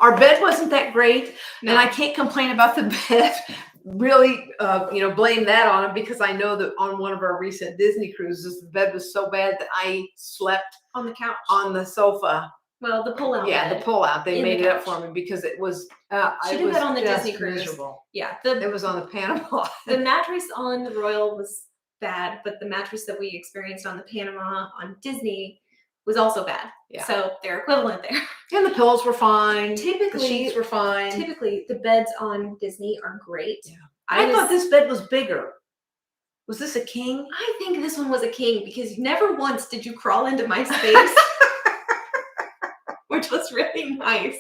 Our bed wasn't that great. No. And I can't complain about the bed. Really, blame that on it, because I know that on one of our recent Disney cruises, the bed was so bad that I slept on the couch, on the sofa. Well, the pull-out. Yeah, bed the pull-out. They made it up couch. for me because it was. She did that on the Disney cruise. Miserable. Yeah, it was on the Panama. The mattress on the Royal was bad, but the mattress that we experienced on the Panama on Disney was also bad. Yeah. So they're equivalent there. And the pillows were fine. Typically, the sheets were fine. Typically, the beds on Disney are great. Yeah. I thought this bed was bigger. Was this a king? I think this one was a king because never once did you crawl into my space, which was really nice.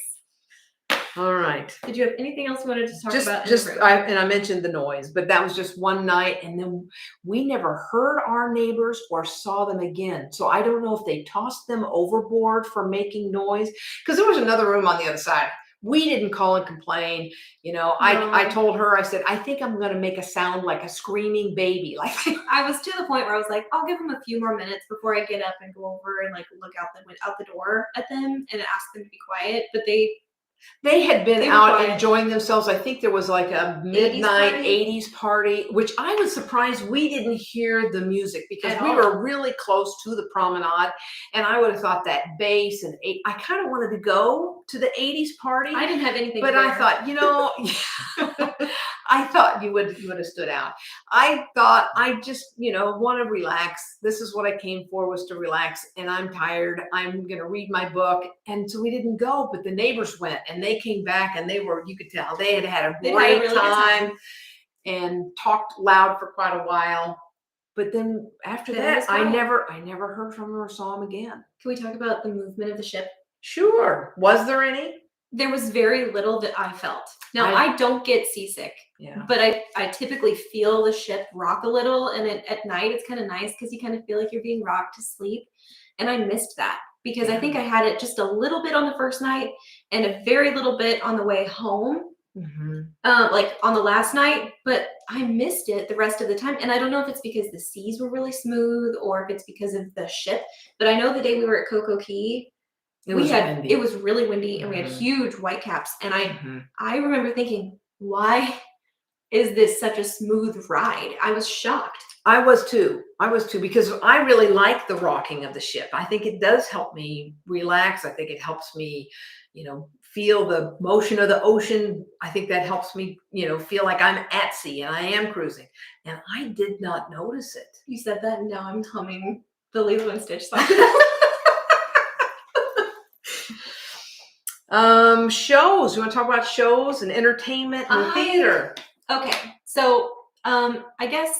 All right. Did you have anything else you wanted to talk about? I mentioned the noise, but that was just one night, and then we never heard our neighbors or saw them again. So I don't know if they tossed them overboard for making noise, because there was another room on the other side. We didn't call and complain. No. I told her, I said, I think I'm going to make a sound like a screaming baby. Like I was to the point where I was like, I'll give them a few more minutes before I get up and go over and like look out the door at them and ask them to be quiet. But they had been out enjoying themselves. I think there was like a midnight 80s party, which I was surprised we didn't hear the music, because we were really close to the promenade. And I would have thought that bass and I kind of wanted to go to the 80s party. I didn't have anything. But I thought, I thought you would have stood out. I thought I just, want to relax. This is what I came for, was to relax. And I'm tired. I'm going to read my book. And so we didn't go, but the neighbors went and they came back and you could tell they had a great time and talked loud for quite a while. But then after that, I never heard from them or saw them again. Can we talk about the movement of the ship? Sure. Was there any? There was very little that I felt. Now, I don't get seasick, but I typically feel the ship rock a little. And at night, it's kind of nice because you kind of feel like you're being rocked to sleep. And I missed that because I think I had it just a little bit on the first night and a very little bit on the way home, like on the last night. But I missed it the rest of the time. And I don't know if it's because the seas were really smooth or if it's because of the ship. But I know the day we were at Coco Key, it was really windy and we had huge white caps. And I remember thinking, why is this such a smooth ride? I was shocked. I was too, because I really like the rocking of the ship. I think it does help me relax. I think it helps me, feel the motion of the ocean. I think that helps me, feel like I'm at sea and I am cruising. And I did not notice it. You said that, and now I'm humming the Lilo and Stitch song. Shows. You want to talk about shows and entertainment and theater? Okay. So, I guess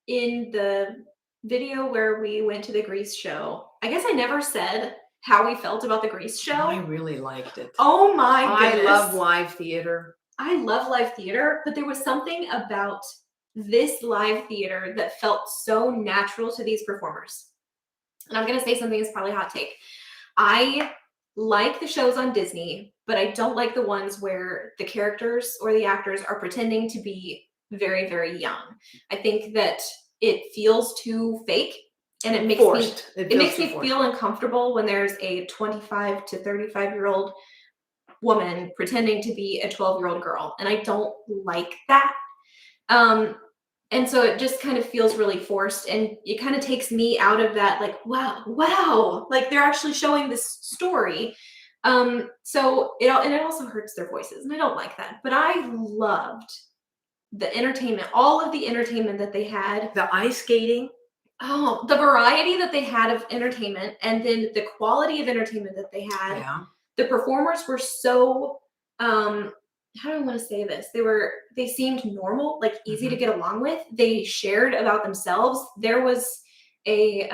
in the video where we went to the Grease show, I guess I never said how we felt about the Grease show. I really liked it. Oh my goodness. I love live theater. I love live theater, but there was something about this live theater that felt so natural to these performers. And I'm going to say something that's probably a hot take. I like the shows on Disney, but I don't like the ones where the characters or the actors are pretending to be very, very young. I think that it feels too fake and it makes me feel uncomfortable when there's a 25 to 35-year-old woman pretending to be a 12-year-old girl. And I don't like that. And so it just kind of feels really forced, and it kind of takes me out of that, like, wow, like they're actually showing this story. So it also hurts their voices, and I don't like that. But I loved the entertainment, all of the entertainment that they had. The ice skating. Oh, the variety that they had of entertainment, and then the quality of entertainment that they had. Yeah. The performers were so how do I want to say this? They seemed normal, like easy to Mhm. get along with. They shared about themselves. There was a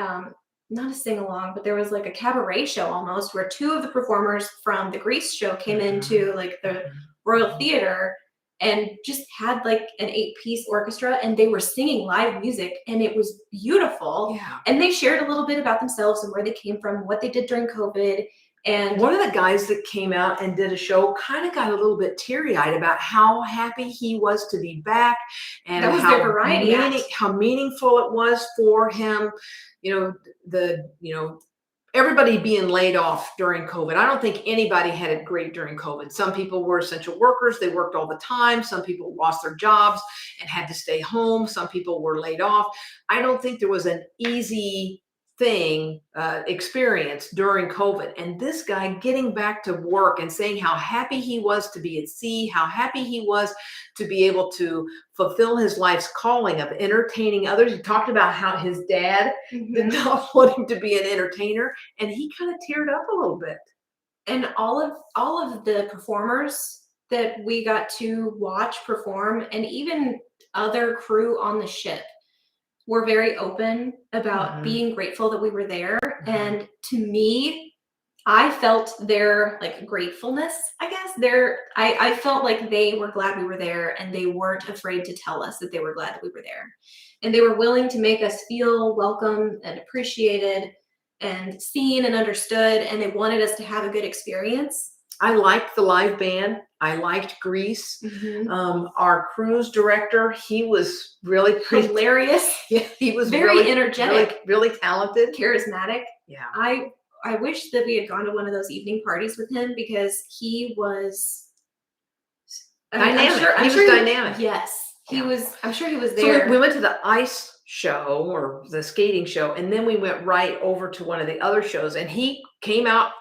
not a sing along, but there was like a cabaret show almost where two of the performers from the Grease show came into like the Royal Theater and just had like an 8-piece orchestra, and they were singing live music, and it was beautiful. Yeah. And they shared a little bit about themselves and where they came from, what they did during COVID. And one of the guys that came out and did a show kind of got a little bit teary-eyed about how happy he was to be back, and that was their variety act. how meaningful it was for him. Everybody being laid off during COVID. I don't think anybody had it great during COVID. Some people were essential workers. They worked all the time. Some people lost their jobs and had to stay home. Some people were laid off. I don't think there was an easy experience during COVID. And this guy getting back to work and saying how happy he was to be at sea, how happy he was to be able to fulfill his life's calling of entertaining others. He talked about how his dad did not want him to be an entertainer, and he kind of teared up a little bit. And all of the performers that we got to watch perform, and even other crew on the ship, were very open about being grateful that we were there. And to me, I felt their like gratefulness, I guess. I felt like they were glad we were there, and they weren't afraid to tell us that they were glad that we were there. And they were willing to make us feel welcome and appreciated and seen and understood, and they wanted us to have a good experience. I liked the live band. I liked Grease. Our cruise director, he was really hilarious. Yeah, he was very really energetic, really talented, charismatic. Yeah. I wish that we had gone to one of those evening parties with him, because he was dynamic. I'm He sure was dynamic. Yes, he was. I'm sure he was So there. we went to the ice show or the skating show, and then we went right over to one of the other shows, and he came out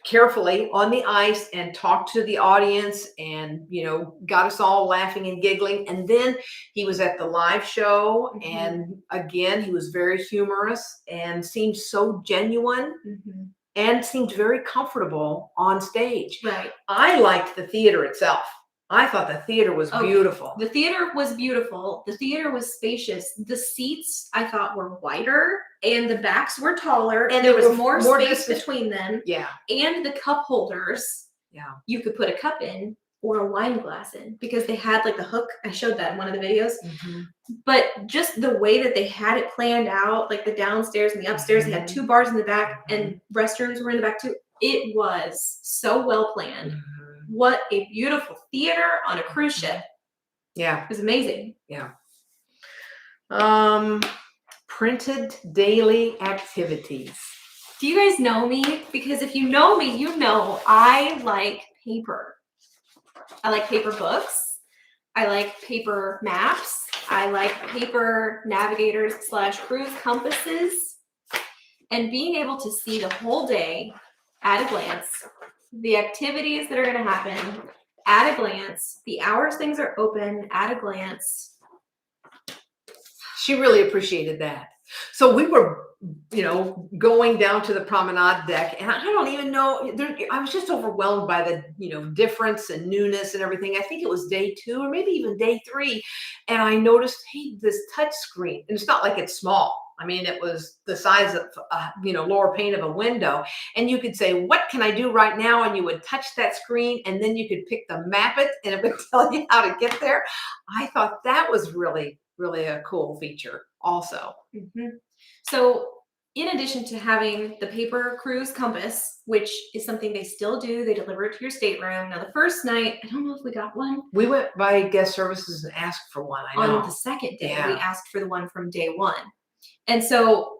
carefully on the ice and talked to the audience, and got us all laughing and giggling. And then he was at the live show, and again he was very humorous and seemed so genuine, and seemed very comfortable on stage. Right. I liked the theater itself. I thought the theater was beautiful. The theater was beautiful. The theater was spacious. The seats, I thought, were wider, and the backs were taller, and there was more space between them. Yeah. And the cup holders, you could put a cup in or a wine glass in, because they had like the hook. I showed that in one of the videos. But just the way that they had it planned out, like the downstairs and the upstairs, they had 2 bars in the back, and restrooms were in the back too. It was so well planned. What a beautiful theater on a cruise ship. Yeah. It was amazing. Yeah. Printed daily activities. Do you guys know me? Because if you know me, you know I like paper. I like paper books. I like paper maps. I like paper navigators / cruise compasses. And being able to see the whole day at a glance, the activities that are going to happen at a glance, the hours things are open at a glance. She really appreciated that. So we were, going down to the promenade deck, and I don't even know, I was just overwhelmed by the, difference and newness and everything. I think it was day 2 or maybe even day 3. And I noticed, hey, this touch screen, and it's not like it's small. I mean, it was the size of, lower pane of a window. And you could say, what can I do right now? And you would touch that screen, and then you could pick the map it, and it would tell you how to get there. I thought that was really, really a cool feature also. So in addition to having the paper cruise compass, which is something they still do, they deliver it to your stateroom. Now, the first night, I don't know if we got one. We went by guest services and asked for one. I know. On the second day, we asked for the one from day 1. And so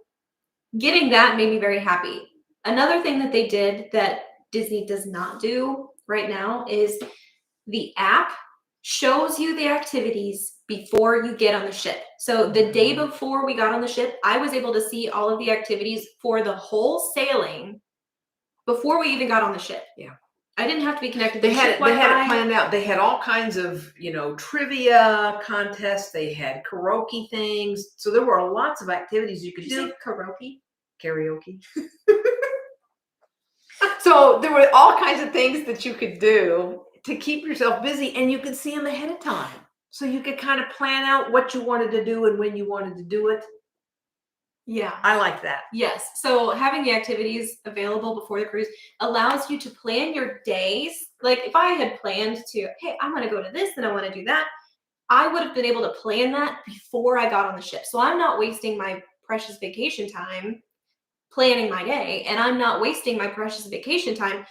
getting that made me very happy. Another thing that they did that Disney does not do right now is the app shows you the activities before you get on the ship. So the day before we got on the ship, I was able to see all of the activities for the whole sailing before we even got on the ship. Yeah. I didn't have to be connected. They had it planned out. They had all kinds of, trivia contests. They had karaoke things. So there were lots of activities you could do. Did you say karaoke? So there were all kinds of things that you could do to keep yourself busy, and you could see them ahead of time. So you could kind of plan out what you wanted to do and when you wanted to do it. Yeah. I like that. Yes. So having the activities available before the cruise allows you to plan your days. Like if I had planned to, hey, I'm going to go to this and I want to do that, I would have been able to plan that before I got on the ship. So I'm not wasting my precious vacation time planning my day, and I'm not wasting my precious vacation time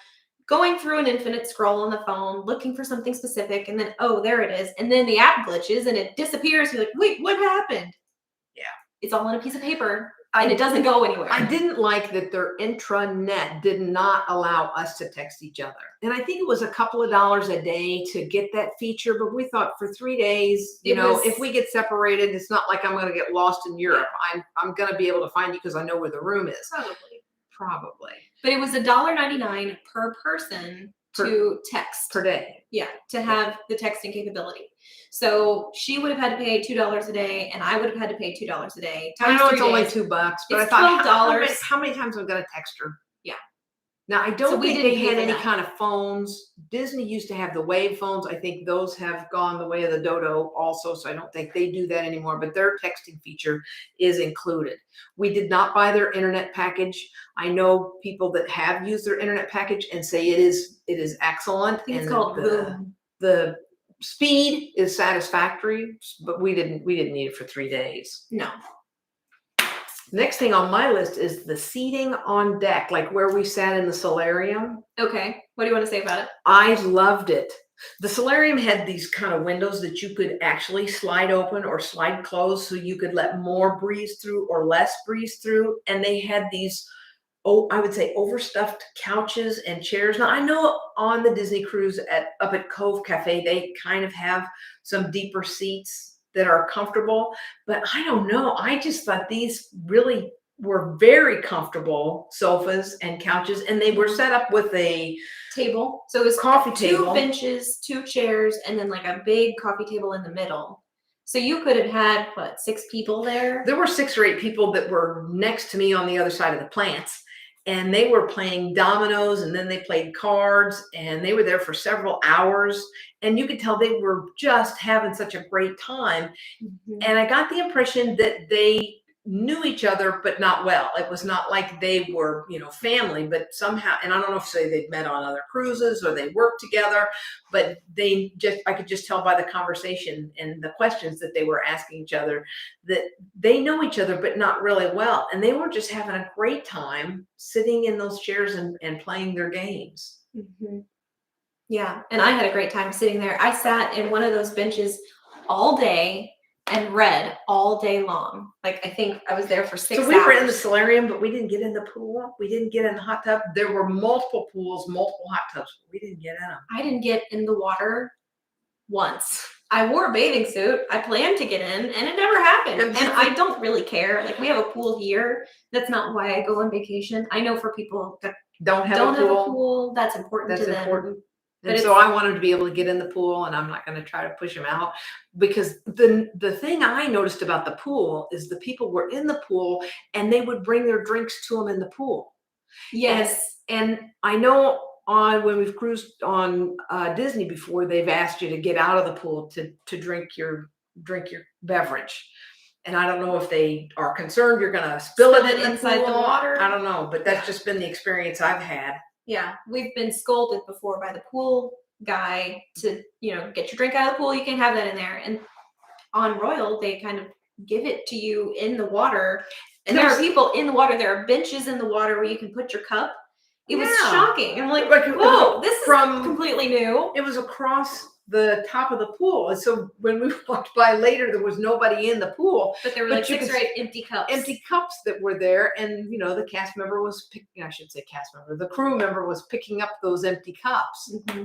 going through an infinite scroll on the phone, looking for something specific, and then, oh, there it is. And then the app glitches and it disappears. You're like, wait, what happened? Yeah. It's all on a piece of paper and it doesn't go anywhere. I didn't like that their intranet did not allow us to text each other. And I think it was a couple of dollars a day to get that feature, but we thought for 3 days, if we get separated, it's not like I'm going to get lost in Europe. I'm going to be able to find you because I know where the room is. Probably. But it was $1.99 per person to text. Per day. Yeah, to have the texting capability. So she would have had to pay $2 a day, and I would have had to pay $2 a day. I know it's only $2, but I thought, $12. how many times am I going to text her? Yeah. Now, I don't think they had any that. kind of phones. Disney used to have the wave phones. I think those have gone the way of the dodo also, so I don't think they do that anymore, but their texting feature is included. We did not buy their internet package. I know people that have used their internet package and say it is excellent. I think it's called Boom. The speed is satisfactory, but we didn't need it for 3 days. No. Next thing on my list is the seating on deck, like where we sat in the Solarium. Okay. What do you want to say about it? I loved it. The Solarium had these kind of windows that you could actually slide open or slide closed so you could let more breeze through or less breeze through. And they had these, I would say, overstuffed couches and chairs. Now, I know on the Disney cruise up at Cove Cafe, they kind of have some deeper seats that are comfortable, but I don't know. I just thought these really were very comfortable sofas and couches, and they were set up with a table. So it was coffee table, 2 benches, 2 chairs, and then like a big coffee table in the middle. So you could have had, 6 people there? There were 6 or 8 people that were next to me on the other side of the plants, and they were playing dominoes, and then they played cards, and they were there for several hours, and you could tell they were just having such a great time. Mm-hmm. And I got the impression that they knew each other, but not well. It was not like they were, family, but somehow, and I don't know if they'd met on other cruises or they worked together, but I could just tell by the conversation and the questions that they were asking each other that they know each other, but not really well. And they were just having a great time sitting in those chairs and playing their games. Mm-hmm. Yeah. And I had a great time sitting there. I sat in one of those benches all day and read all day long. Like, I think I was there for 6 hours. So we were in the Solarium, but we didn't get in the pool. We didn't get in the hot tub. There were multiple pools, multiple hot tubs. But we didn't get in them. I didn't get in the water once. I wore a bathing suit. I planned to get in, and it never happened. And I don't really care. Like, we have a pool here. That's not why I go on vacation. I know for people that don't have a pool, that's important to them. That's important. And so I wanted to be able to get in the pool, and I'm not going to try to push them out, because the thing I noticed about the pool is the people were in the pool and they would bring their drinks to them in the pool. Yes. And I know when we've cruised on Disney before, they've asked you to get out of the pool to drink your beverage. And I don't know if they are concerned you're going to spill it inside the water. I don't know, but that's just been the experience I've had. Yeah, we've been scolded before by the pool guy to, get your drink out of the pool. You can't have that in there. And on Royal, they kind of give it to you in the water. And there are people in the water. There are benches in the water where you can put your cup. It was shocking. I'm like, whoa, this is completely new. It was across the top of the pool. And so when we walked by later, there was nobody in the pool. But there were like 6 or 8 empty cups. Empty cups that were there. And, the cast member was the crew member was picking up those empty cups. Mm-hmm.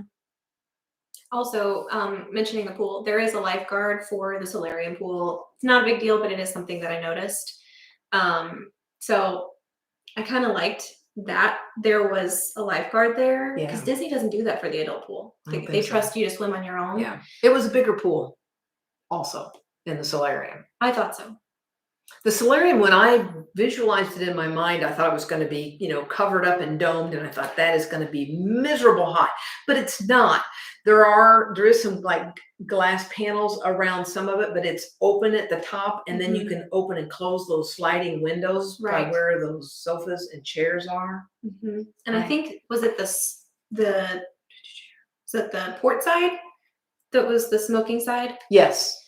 Also, mentioning the pool, there is a lifeguard for the Solarium pool. It's not a big deal, but it is something that I noticed. So I kind of liked that there was a lifeguard there, because Disney doesn't do that for the adult pool. They trust you to swim on your own. Yeah, it was a bigger pool also in the Solarium. I thought so. The Solarium, when I visualized it in my mind, I thought it was going to be, covered up and domed, and I thought that is going to be miserable hot, but it's not. There is some like glass panels around some of it, but it's open at the top, and then you can open and close those sliding windows by where those sofas and chairs are. And I think, was it the port side that was the smoking side? Yes.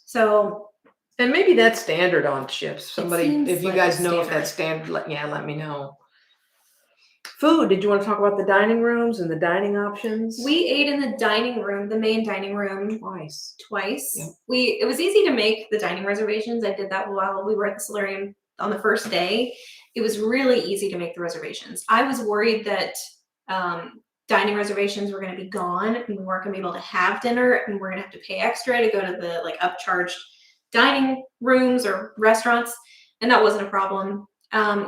So, and maybe that's standard on ships. Somebody, if you like guys know if that's standard, let me know. Food. Did you want to talk about the dining rooms and the dining options? We ate in the dining room, the main dining room, twice. Yep. It was easy to make the dining reservations. I did that while we were at the Solarium on the first day. It was really easy to make the reservations. I was worried that dining reservations were going to be gone and we weren't going to be able to have dinner, and we're going to have to pay extra to go to the like upcharged dining rooms or restaurants, and that wasn't a problem.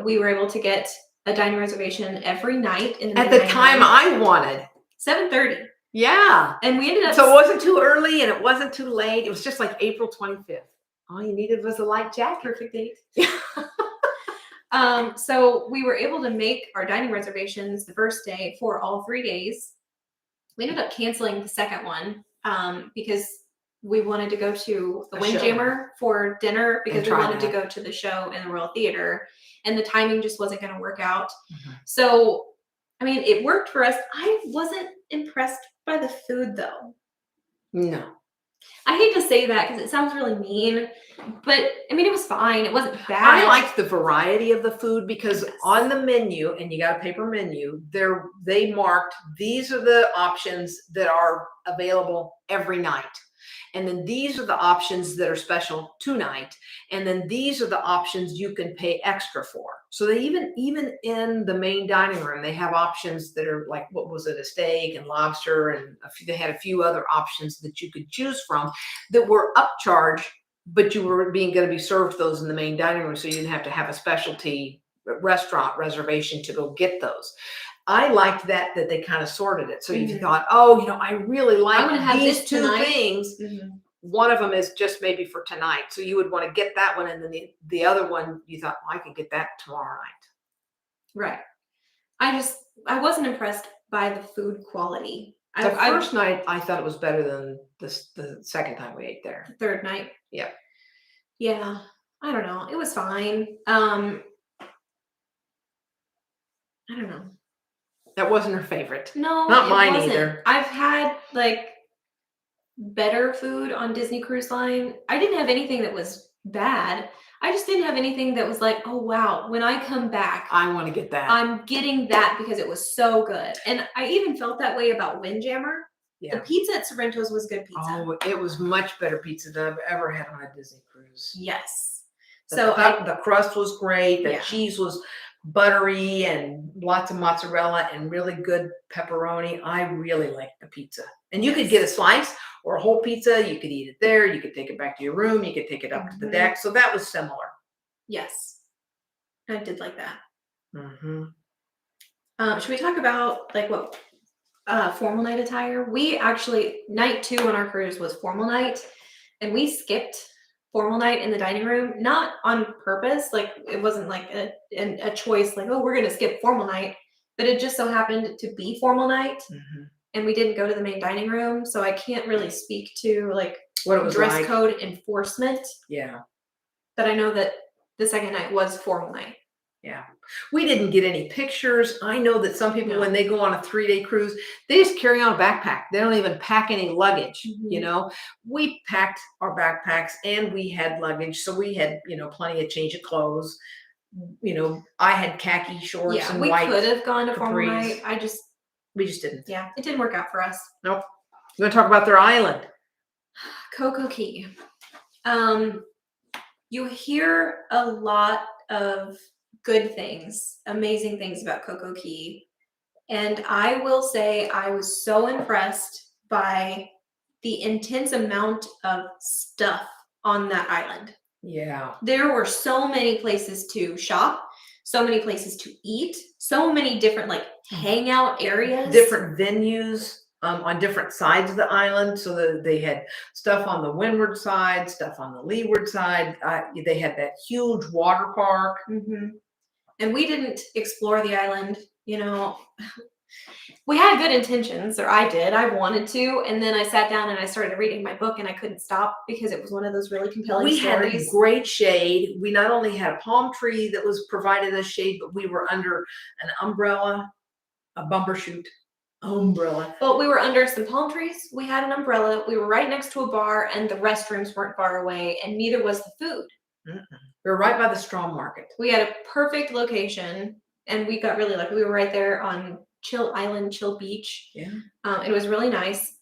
We were able to get a dining reservation every night in the at the time I wanted 7:30. Yeah, and we ended up. So it wasn't too early and it wasn't too late. It was just like April 25th. All you needed was a light jacket. Perfect date. So we were able to make our dining reservations the first day for all 3 days. We ended up canceling the second one because we wanted to go to the Windjammer for dinner because we wanted to go to the show in the Royal Theater, and the timing just wasn't going to work out. So, I mean, it worked for us. I wasn't impressed by the food, though. No. I hate to say that because it sounds really mean, but I mean, it was fine. It wasn't bad. I liked the variety of the food because on the menu, and you got a paper menu, they marked these are the options that are available every night. And then these are the options that are special tonight. And then these are the options you can pay extra for. So they even in the main dining room, they have options that are like, what was it, a steak and lobster, and they had a few other options that you could choose from that were upcharged, but you were going to be served those in the main dining room, so you didn't have to have a specialty restaurant reservation to go get those. I liked that they kind of sorted it. So you thought, oh, I really like these two things. One of them is just maybe for tonight. So you would want to get that one. And then the other one, you thought, well, I can get that tomorrow night. Right. I wasn't impressed by the food quality. The first night, I thought it was better than the second time we ate there. The third night. Yeah. Yeah. I don't know. It was fine. I don't know. That wasn't her favorite. No, not mine either. I've had like better food on Disney Cruise Line. I didn't have anything that was bad. I just didn't have anything that was like, oh wow, when I come back, I want to get that. I'm getting that because it was so good. And I even felt that way about Windjammer. Yeah. The pizza at Sorrento's was good pizza. Oh, it was much better pizza than I've ever had on a Disney cruise. Yes. The crust was great. The cheese was buttery and lots of mozzarella and really good pepperoni. I really liked the pizza. And you could get a slice or a whole pizza. You could eat it there. You could take it back to your room. You could take it up to the deck. So that was similar. Yes. I did like that. Should we talk about like what formal night attire? We actually, night 2 on our cruise was formal night, and we skipped formal night in the dining room, not on purpose. Like it wasn't like a choice, like, oh, we're going to skip formal night, but it just so happened to be formal night. And we didn't go to the main dining room. So I can't really speak to like what it was dress code enforcement. Yeah. But I know that the second night was formal night. Yeah. We didn't get any pictures. I know that some people, when they go on a 3-day cruise, they just carry on a backpack. They don't even pack any luggage. We packed our backpacks and we had luggage. So we had, plenty of change of clothes. I had khaki shorts and white. We could have gone to formal night. We just didn't. Yeah. It didn't work out for us. Nope. You want to talk about their island? Coco Key. You hear a lot of good things, amazing things about Coco Key. And I will say I was so impressed by the intense amount of stuff on that island. Yeah. There were so many places to shop, so many places to eat, so many different like hangout areas. Different venues on different sides of the island. So that they had stuff on the windward side, stuff on the leeward side. They had that huge water park. And we didn't explore the island, We had good intentions, or I did. I wanted to, and then I sat down and I started reading my book, and I couldn't stop because it was one of those really compelling We stories. had great shade. We not only had a palm tree that was provided us shade, but we were under an umbrella, a bumbershoot umbrella. But we were under some palm trees. We had an umbrella. We were right next to a bar, and the restrooms weren't far away, and neither was the food. Mm-mm. We were right by the straw market. We had a perfect location, and we got really lucky. We were right there on Chill Island, Chill Beach. Yeah. It was really nice.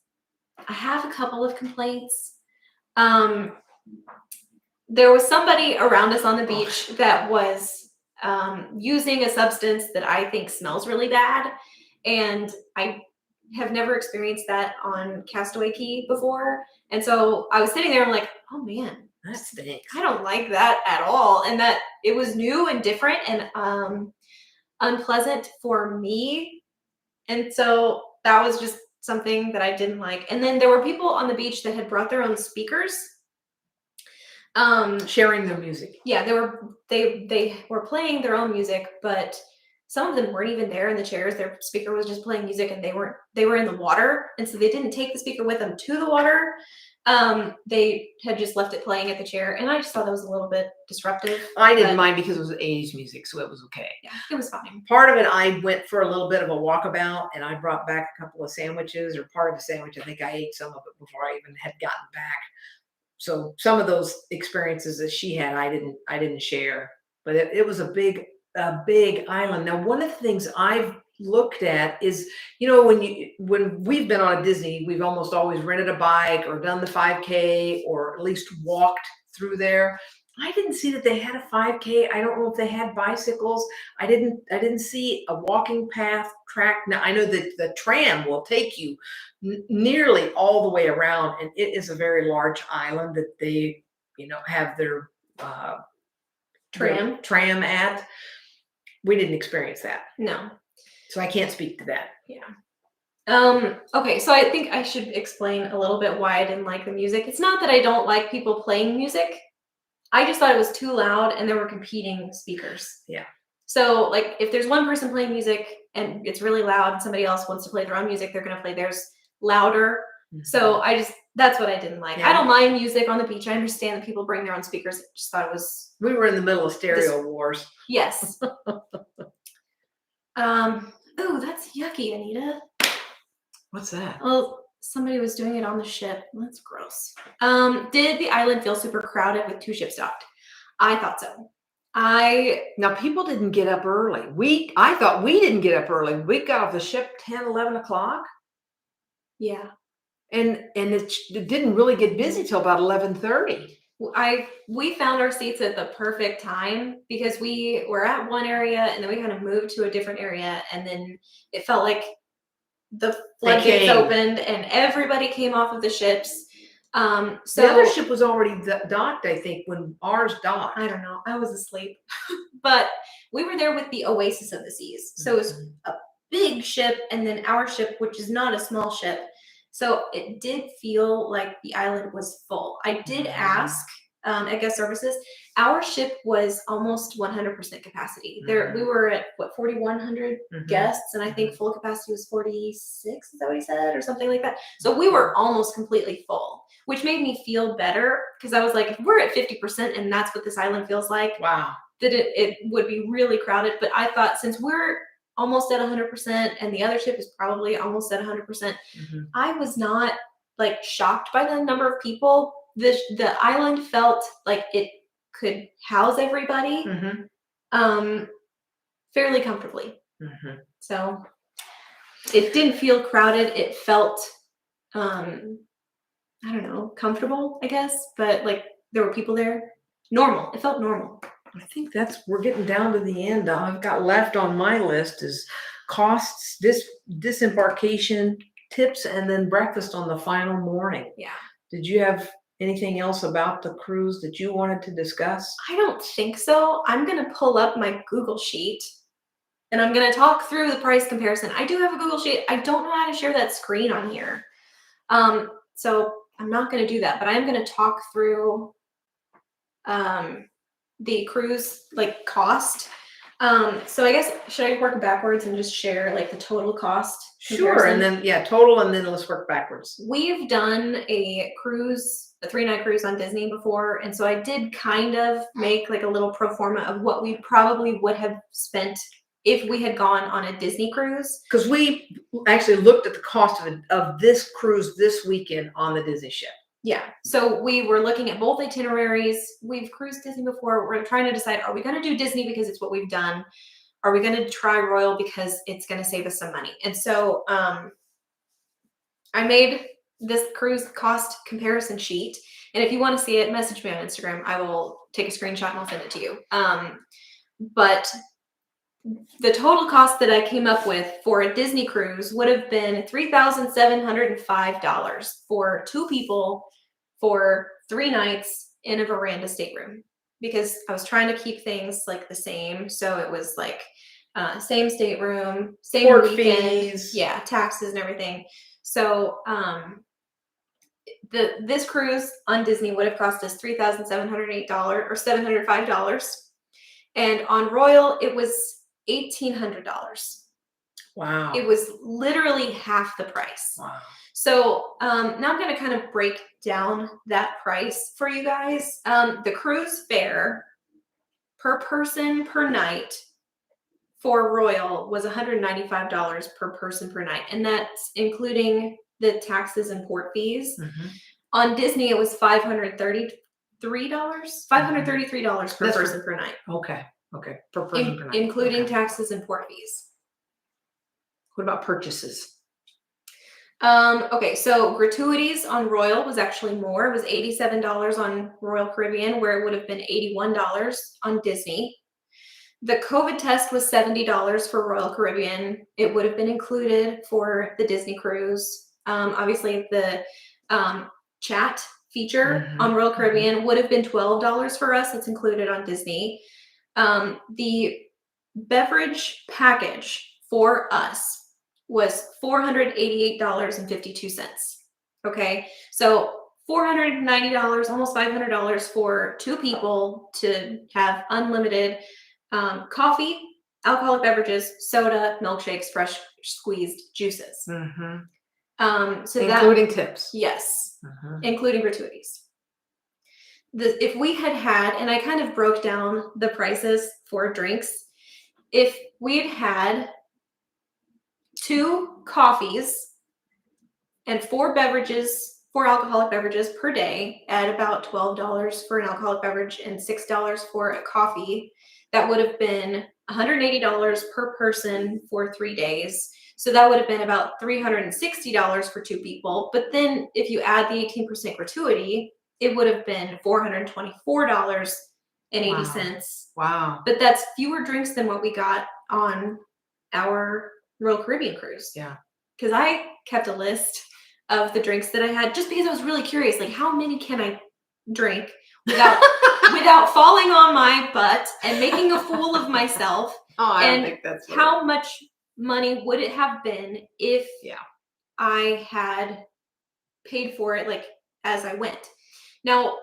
I have a couple of complaints. There was somebody around us on the beach that was using a substance that I think smells really bad. And I have never experienced that on Castaway Key before. And so I was sitting there, I'm like, oh man, That stinks. I don't like that at all. And that it was new and different and unpleasant for me. And so that was just something that I didn't like. And then there were people on the beach that had brought their own speakers. Sharing their music. Yeah, they were playing their own music, but some of them weren't even there in the chairs. Their speaker was just playing music, and they were in the water, and so they didn't take the speaker with them to the water. They had just left it playing at the chair, and I just thought that was a little bit disruptive. I didn't mind because it was 80s music, so it was okay. Yeah, it was fine. Part of it, I went for a little bit of a walkabout, and I brought back a couple of sandwiches, or part of a sandwich. I think I ate some of it before I even had gotten back. So some of those experiences that she had, I didn't share, but it was a big island. Now, one of the things I've looked at is, when we've been on a Disney, we've almost always rented a bike or done the 5K or at least walked through there. I didn't see that they had a 5K. I don't know if they had bicycles. I didn't see a walking path track. Now I know that the tram will take you nearly all the way around, and it is a very large island that they, have their tram at. We didn't experience that. No. So I can't speak to that. Yeah. Okay, so I think I should explain a little bit why I didn't like the music. It's not that I don't like people playing music. I just thought it was too loud and there were competing speakers. Yeah. So like if there's one person playing music and it's really loud and somebody else wants to play their own music, they're going to play theirs louder. Mm-hmm. So that's what I didn't like. Yeah. I don't mind music on the beach. I understand that people bring their own speakers. I just thought it was... We were in the middle of stereo wars. Yes. Oh, that's yucky, Anita. What's that? Well, somebody was doing it on the ship. That's gross. Did the island feel super crowded with 2 ships docked? I thought so. Now people didn't get up early. I thought we didn't get up early. We got off the ship 10, 11 o'clock. Yeah. And it didn't really get busy till about 11:30. We found our seats at the perfect time because we were at one area and then we kind of moved to a different area, and then it felt like the floodgates opened and everybody came off of the ships. So the other ship was already docked, I think, when ours docked. I don't know. I was asleep. But we were there with the Oasis of the Seas. So it was a big ship, and then our ship, which is not a small ship. So it did feel like the island was full. I did ask at guest services. Our ship was almost 100% capacity. We were at 4,100 guests, and I think full capacity was 46. Is that what he said, or something like that? So we were almost completely full, which made me feel better because I was like, if we're at 50% and that's what this island feels like, wow, that it would be really crowded. But I thought since we're almost at 100% and the other ship is probably almost at 100%, I was not like shocked by the number of people. The island felt like it could house everybody fairly comfortably. So it didn't feel crowded. It felt I don't know, comfortable, I guess, but like there were people there. Normal. It felt normal. I think we're getting down to the end. All I've got left on my list is costs, disembarkation tips, and then breakfast on the final morning. Yeah. Did you have anything else about the cruise that you wanted to discuss? I don't think so. I'm going to pull up my Google Sheet and I'm going to talk through the price comparison. I do have a Google Sheet. I don't know how to share that screen on here. So I'm not going to do that, but I'm going to talk through the cruise like cost. So I guess, should I work backwards and just share like the total cost Sure. And comparison? then, total, and then let's work backwards. We've done a 3-night cruise on Disney before, and so I did kind of make like a little pro forma of what we probably would have spent if we had gone on a Disney cruise. Because we actually looked at the cost of this cruise this weekend on the Disney ship. Yeah. So we were looking at both itineraries. We've cruised Disney before. We're trying to decide, are we going to do Disney because it's what we've done? Are we going to try Royal because it's going to save us some money? And so I made this cruise cost comparison sheet. And if you want to see it, message me on Instagram. I will take a screenshot and I'll send it to you. But the total cost that I came up with for a Disney cruise would have been $3,705 for 2 people for 3 nights in a veranda stateroom, because I was trying to keep things like the same. So it was like same stateroom, same Port weekend, fees. yeah, taxes and everything. So this cruise on Disney would have cost us $3,708 or $705, and on Royal it was $1,800. Wow. It was literally half the price. Wow. So now I'm going to kind of break down that price for you guys. The cruise fare per person per night for Royal was $195 per person per night, and that's including the taxes and port fees. Mm-hmm. On Disney, it was $533 per person per night. Okay. Per person per night. Including taxes and port fees. What about purchases? Okay, so gratuities on Royal was actually more. It was $87 on Royal Caribbean, where it would have been $81 on Disney. The COVID test was $70 for Royal Caribbean. It would have been included for the Disney cruise. Obviously, the chat feature on Royal Caribbean would have been $12 for us. It's included on Disney. The beverage package for us was $488.52. Okay, so $490, almost $500 for 2 people to have unlimited coffee, alcoholic beverages, soda, milkshakes, fresh squeezed juices. So including tips. Yes, including gratuities. If we had, and I kind of broke down the prices for drinks, if we had 2 coffees and 4 alcoholic beverages per day at about $12 for an alcoholic beverage and $6 for a coffee, that would have been $180 per person for 3 days. So that would have been about $360 for 2 people. But then if you add the 18% gratuity, it would have been $424.80. Wow. But that's fewer drinks than what we got on our Royal Caribbean cruise. Yeah. Because I kept a list of the drinks that I had, just because I was really curious, like, how many can I drink without without falling on my butt and making a fool of myself? Oh, I don't think that's right. How much money would it have been if I had paid for it like as I went? Now,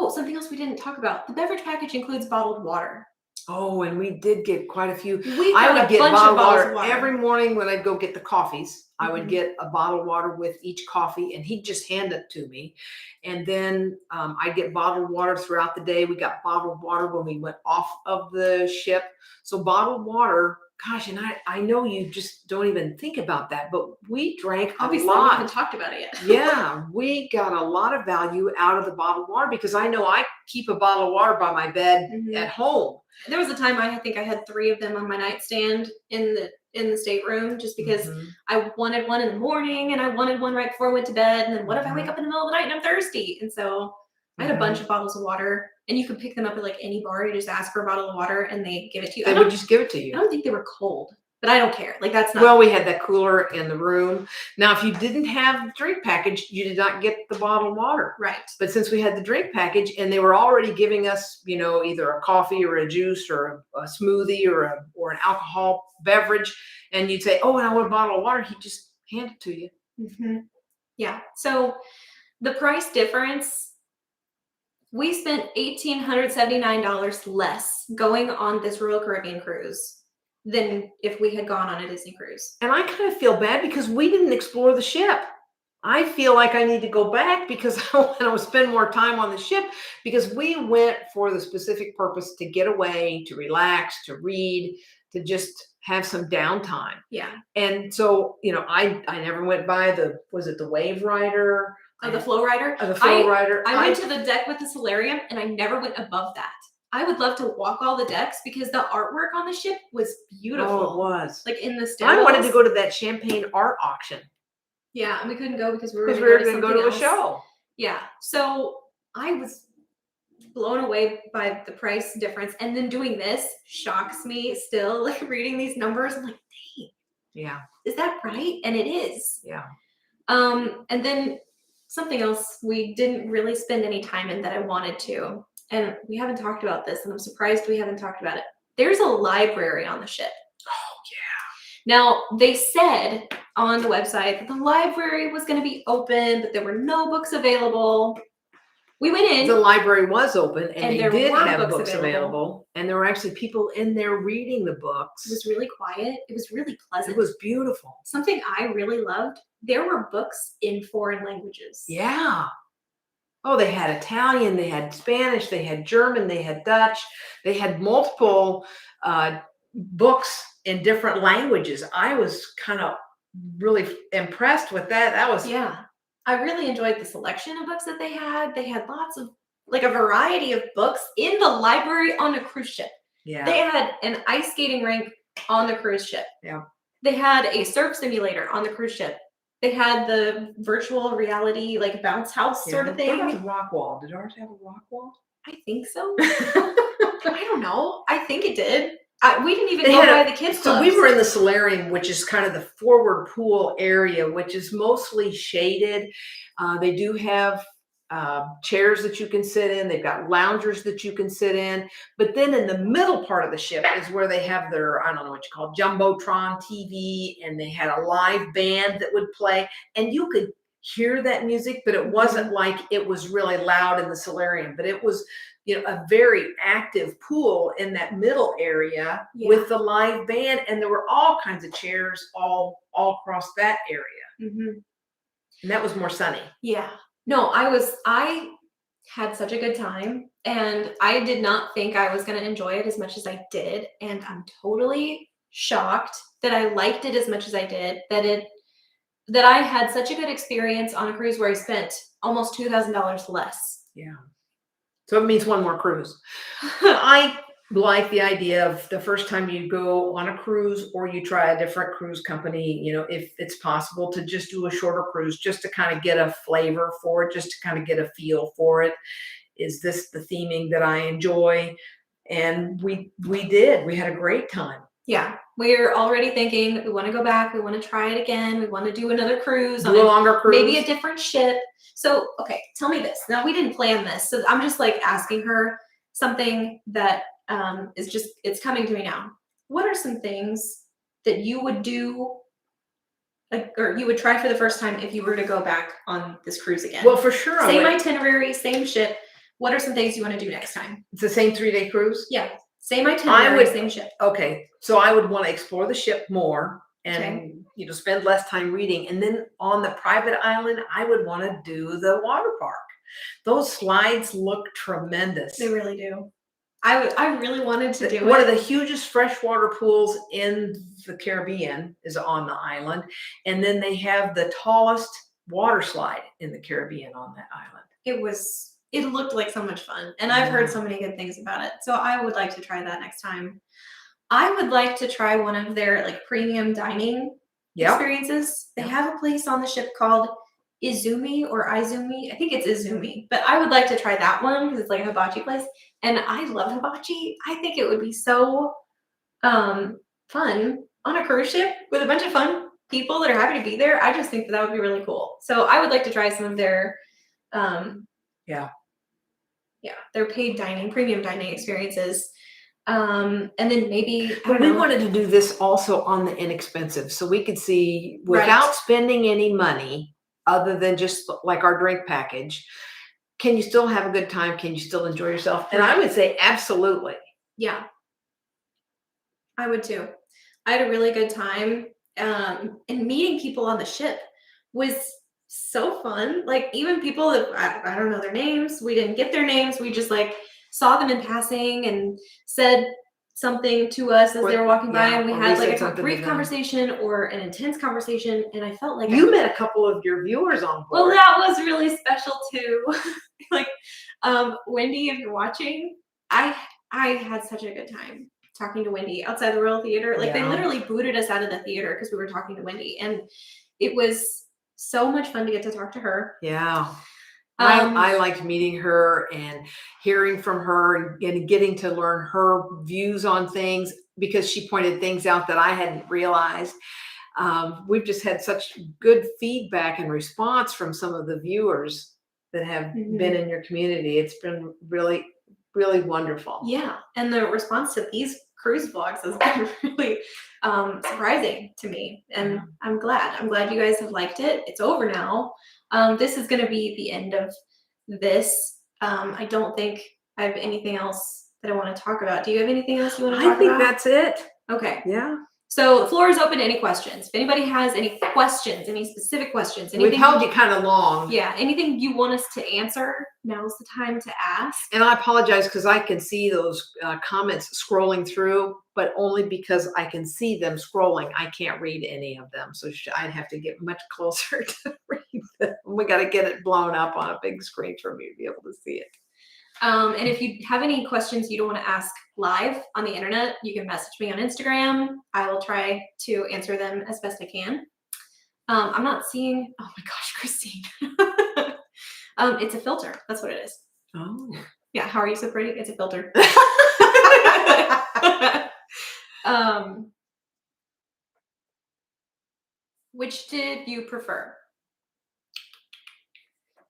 something else we didn't talk about. The beverage package includes bottled water. Oh, and we did get quite a few. I would get bottled water every morning when I'd go get the coffees. I would get a bottle of water with each coffee, and he'd just hand it to me. And then I'd get bottled water throughout the day. We got bottled water when we went off of the ship. So bottled water, gosh, and I know you just don't even think about that, but we drank a lot. We haven't talked about it yet. Yeah, we got a lot of value out of the bottled water, because I know I keep a bottle of water by my bed at home. There was a time I think I had 3 of them on my nightstand in the stateroom, just because I wanted one in the morning and I wanted one right before I went to bed. And then what if I wake up in the middle of the night and I'm thirsty? And so I had a bunch of bottles of water, and you could pick them up at like any bar. You just ask for a bottle of water and they give it to you. They would just give it to you. I don't think they were cold, but I don't care. Like, that's not. Well, we had that cooler in the room. Now, if you didn't have the drink package, you did not get the bottled water. Right. But since we had the drink package and they were already giving us, either a coffee or a juice or a smoothie or an alcohol beverage, and you'd say, "Oh, and I want a bottle of water," he'd just hand it to you. Yeah. So the price difference we spent $1,879 less going on this Royal Caribbean cruise than if we had gone on a Disney cruise. And I kind of feel bad because we didn't explore the ship. I feel like I need to go back because I want to spend more time on the ship, because we went for the specific purpose to get away, to relax, to read, to just have some downtime. Yeah. And so, I never went by was it the Wave Rider? Oh, the Flow Rider? The Flow Rider. I went to the deck with the Solarium and I never went above that. I would love to walk all the decks because the artwork on the ship was beautiful. Oh, it was. Like in the stairwells. I wanted to go to that champagne art auction. Yeah, and we couldn't go because we were going to go to a show. Yeah. So I was blown away by the price difference. And then doing this shocks me still, like reading these numbers. I'm like, dang. Yeah. Is that right? And it is. Yeah. And then something else we didn't really spend any time in that I wanted to. And we haven't talked about this, and I'm surprised we haven't talked about it. There's a library on the ship. Oh, yeah. Now, they said on the website that the library was going to be open, but there were no books available. We went in. The library was open, and they did have books available. available. And there were actually people in there reading the books. It was really quiet. It was really pleasant. It was beautiful. Something I really loved, there were books in foreign languages. Yeah. Oh, they had Italian, they had Spanish, they had German, they had Dutch. They had multiple books in different languages. I was kind of really impressed with that. That was... Yeah. I really enjoyed the selection of books that they had. They had lots of, like a variety of books in the library on a cruise ship. Yeah. They had an ice skating rink on the cruise ship. Yeah. They had a surf simulator on the cruise ship. They had the virtual reality, like bounce house sort of thing. What about the rock wall? Did ours have a rock wall? I think so. I don't know. I think it did. We didn't even go by the kids' clubs. So we were in the Solarium, which is kind of the forward pool area, which is mostly shaded. They do have chairs that you can sit in. They've got loungers that you can sit in. But then in the middle part of the ship is where they have their, I don't know what you call it, Jumbotron TV, and they had a live band that would play. And you could hear that music, but it wasn't like it was really loud in the Solarium. But it was, a very active pool in that middle area with the live band. And there were all kinds of chairs all across that area. Mm-hmm. And that was more sunny. Yeah. No, I had such a good time, and I did not think I was going to enjoy it as much as I did. And I'm totally shocked that I liked it as much as I did, that I had such a good experience on a cruise where I spent almost $2,000 less. Yeah. So it means one more cruise. I like the idea of the first time you go on a cruise or you try a different cruise company, if it's possible to just do a shorter cruise, just to kind of get a flavor for it, just to kind of get a feel for it. Is this the theming that I enjoy? And we did. We had a great time. Yeah. We're already thinking we want to go back. We want to try it again. We want to do another cruise. Do a longer cruise. Maybe a different ship. So, okay, tell me this. Now, we didn't plan this. So I'm just like asking her something that it's coming to me now. What are some things that you would do, or you would try for the first time if you were to go back on this cruise again? Well, for sure. Same itinerary, same ship. What are some things you want to do next time? It's the same 3-day cruise? Yeah. Same itinerary, same ship. Okay. So I would want to explore the ship more and, spend less time reading. And then on the private island, I would want to do the water park. Those slides look tremendous. They really do. I really wanted to do it. One of the hugest freshwater pools in the Caribbean is on the island. And then they have the tallest water slide in the Caribbean on that island. It looked like so much fun. And I've heard so many good things about it. So I would like to try that next time. I would like to try one of their premium dining experiences. They have a place on the ship called Izumi or Izumi. I think it's Izumi, but I would like to try that one because it's like a hibachi place. And I love hibachi. I think it would be so fun on a cruise ship with a bunch of fun people that are happy to be there. I just think that would be really cool. So I would like to try some of their their paid dining, premium dining experiences. And then maybe we wanted to do this also on the inexpensive, so we could see without spending any money other than just like our drink package, can you still have a good time? Can you still enjoy yourself? And I would say absolutely. Yeah, I would too. I had a really good time. And meeting people on the ship was so fun. Like even people that I don't know their names, we didn't get their names. We just like saw them in passing and said something to us as they were walking by, and we had like a brief conversation or an intense conversation. And I felt like you met a couple of your viewers on board. Well, that was really special too. Like Wendy, if you're watching, I had such a good time talking to Wendy outside the Royal Theater. Like they literally booted us out of the theater because we were talking to Wendy, and it was so much fun to get to talk to her. Yeah. I liked meeting her and hearing from her and getting to learn her views on things, because she pointed things out that I hadn't realized. We've just had such good feedback and response from some of the viewers that have been in your community. It's been really, really wonderful. Yeah. And the response to these cruise vlogs has been really surprising to me. And I'm glad you guys have liked it. It's over now. This is going to be the end of this. I don't think I have anything else that I want to talk about. Do you have anything else you want to talk about? I think that's it. Okay. Yeah. So the floor is open to any questions. If anybody has any questions, any specific questions, anything. We've held you kind of long. Yeah. Anything you want us to answer, now's the time to ask. And I apologize because I can see those comments scrolling through, but only because I can see them scrolling. I can't read any of them. So I'd have to get much closer to read them. We got to get it blown up on a big screen for me to be able to see it. And if you have any questions you don't want to ask live on the internet, you can message me on Instagram. I will try to answer them as best I can. I'm not seeing, oh my gosh, Christine. It's a filter. That's what it is. Oh. Yeah. How are you so pretty? It's a filter. Which did you prefer?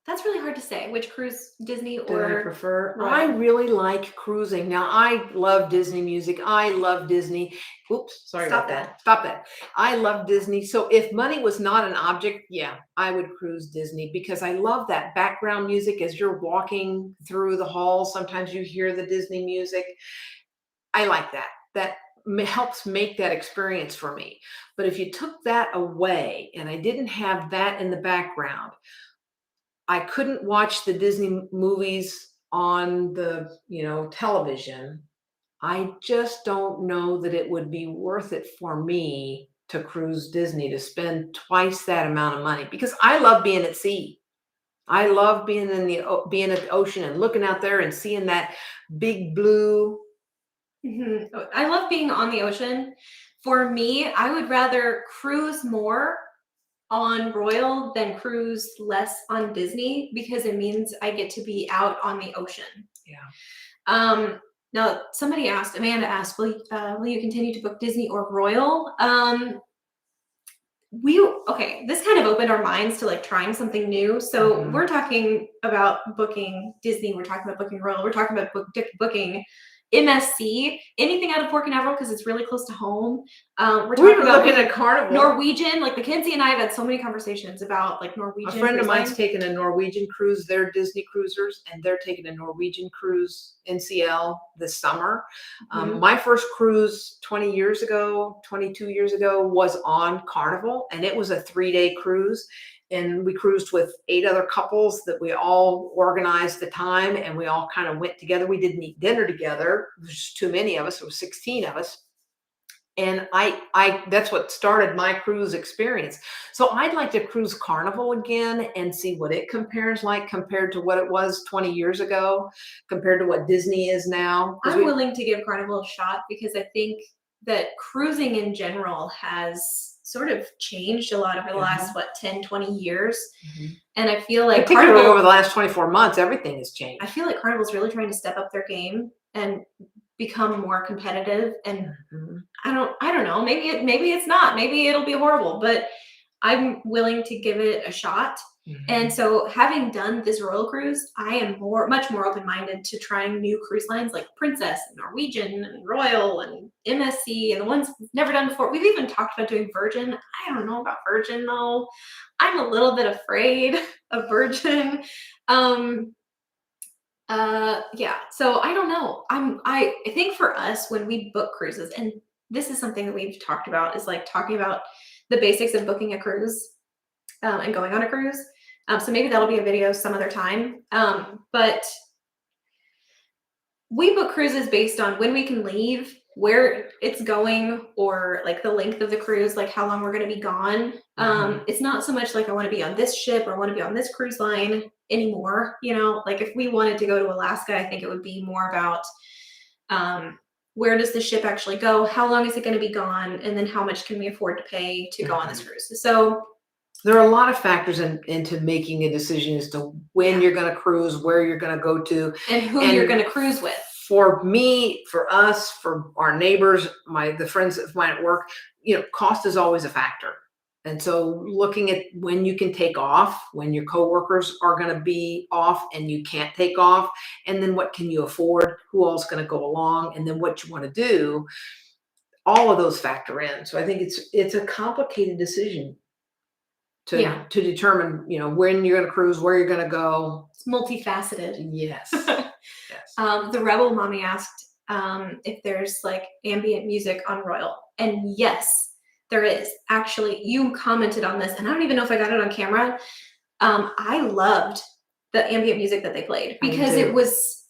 That's really hard to say. Which cruise, Disney or? I prefer? Royal? I really like cruising. Now, I love Disney music. I love Disney. Oops, sorry about that. Stop that. I love Disney. So if money was not an object, yeah, I would cruise Disney, because I love that background music as you're walking through the halls. Sometimes you hear the Disney music. I like that. That helps make that experience for me. But if you took that away and I didn't have that in the background, I couldn't watch the Disney movies on the, television. I just don't know that it would be worth it for me to cruise Disney, to spend twice that amount of money, because I love being at sea. I love being being at the ocean and looking out there and seeing that big blue. I love being on the ocean. For me, I would rather cruise more on Royal than cruise less on Disney, because it means I get to be out on the ocean. Yeah. Now Amanda asked, will you continue to book Disney or Royal? This kind of opened our minds to like trying something new. So we're talking about booking Disney. We're talking about booking Royal. We're talking about booking MSC, anything out of Port Canaveral, because it's really close to home. We're talking about looking at Carnival. Norwegian. Like Mackenzie and I have had so many conversations about like Norwegian. A friend of mine's taking a Norwegian cruise. They're Disney cruisers, and they're taking a Norwegian cruise NCL this summer. My first cruise 22 years ago, was on Carnival, and it was a 3-day cruise. And we cruised with 8 other couples that we all organized the time, and we all kind of went together. We didn't eat dinner together. There's too many of us. It was 16 of us. And I that's what started my cruise experience. So I'd like to cruise Carnival again and see what it compared to what it was 20 years ago, compared to what Disney is now. I'm willing to give Carnival a shot, because I think that cruising in general has sort of changed a lot over the last 10, 20 years. And I feel like particularly over the last 24 months, everything has changed. I feel like Carnival's really trying to step up their game and become more competitive. And I don't know, maybe it's not, maybe it'll be horrible, but I'm willing to give it a shot. And so having done this Royal cruise, I am much more open-minded to trying new cruise lines like Princess and Norwegian and Royal and MSC and the ones we've never done before. We've even talked about doing Virgin. I don't know about Virgin though. I'm a little bit afraid of Virgin. Yeah. So I don't know. I think for us when we book cruises, and this is something that we've talked about, is like talking about the basics of booking a cruise and going on a cruise. So maybe that'll be a video some other time. But we book cruises based on when we can leave, where it's going, or like the length of the cruise, like how long we're going to be gone. It's not so much like I want to be on this ship or I want to be on this cruise line anymore. You know, like if we wanted to go to Alaska, I think it would be more about where does the ship actually go? How long is it going to be gone? And then how much can we afford to pay to go on this cruise? So there are a lot of factors into making a decision as to when you're going to cruise, where you're going to go to, and who you're going to cruise with. For me, for us, for our neighbors, the friends of mine at work, cost is always a factor. And so looking at when you can take off, when your coworkers are going to be off and you can't take off, and then what can you afford, who else is going to go along, and then what you want to do, all of those factor in. So I think it's a complicated decision to determine, when you're going to cruise, where you're going to go. It's multifaceted. Yes. Yes. The Rebel Mommy asked if there's like ambient music on Royal. And yes, there is. Actually, you commented on this, and I don't even know if I got it on camera. I loved the ambient music that they played because it was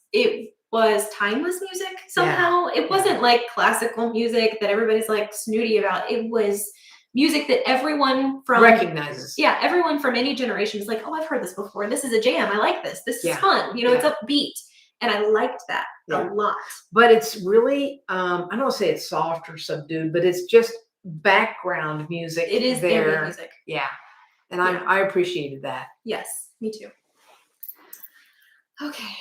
timeless music somehow. It wasn't like classical music that everybody's like snooty about. It was music that everyone recognizes. Yeah, everyone from any generation is like, oh, I've heard this before. This is a jam. I like this. This is fun. It's upbeat. And I liked that a lot. But it's really, I don't want to say it's soft or subdued, but it's just background music. It is ambient music. Yeah. And I appreciated that. Yes, me too. Okay.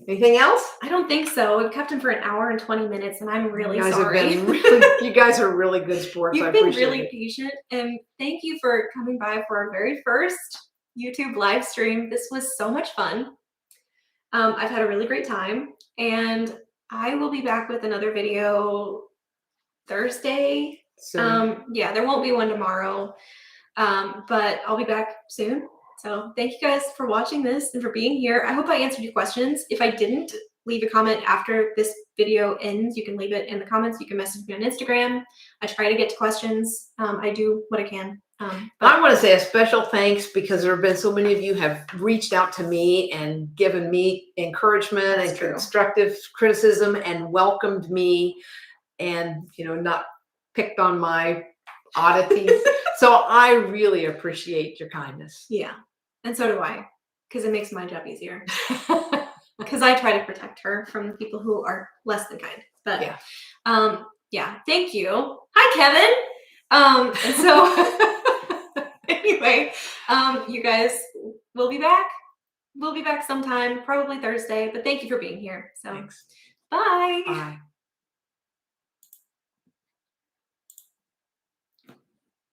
Anything else? I don't think so. We've kept him for an hour and 20 minutes, and I'm really sorry. You guys are really good sports. You've been really patient, and thank you for coming by for our very first YouTube live stream. This was so much fun. I've had a really great time, and I will be back with another video Thursday. There won't be one tomorrow, but I'll be back soon. So thank you guys for watching this and for being here. I hope I answered your questions. If I didn't, leave a comment after this video ends. You can leave it in the comments. You can message me on Instagram. I try to get to questions. I do what I can. I want to say a special thanks because there have been so many of you have reached out to me and given me encouragement and constructive criticism and welcomed me and, not picked on my oddities. So I really appreciate your kindness. Yeah. And so do I, because it makes my job easier. Because I try to protect her from people who are less than kind. But thank you. Hi, Kevin. And so anyway, you guys, we'll be back. We'll be back sometime, probably Thursday. But thank you for being here. So thanks. Bye. Bye.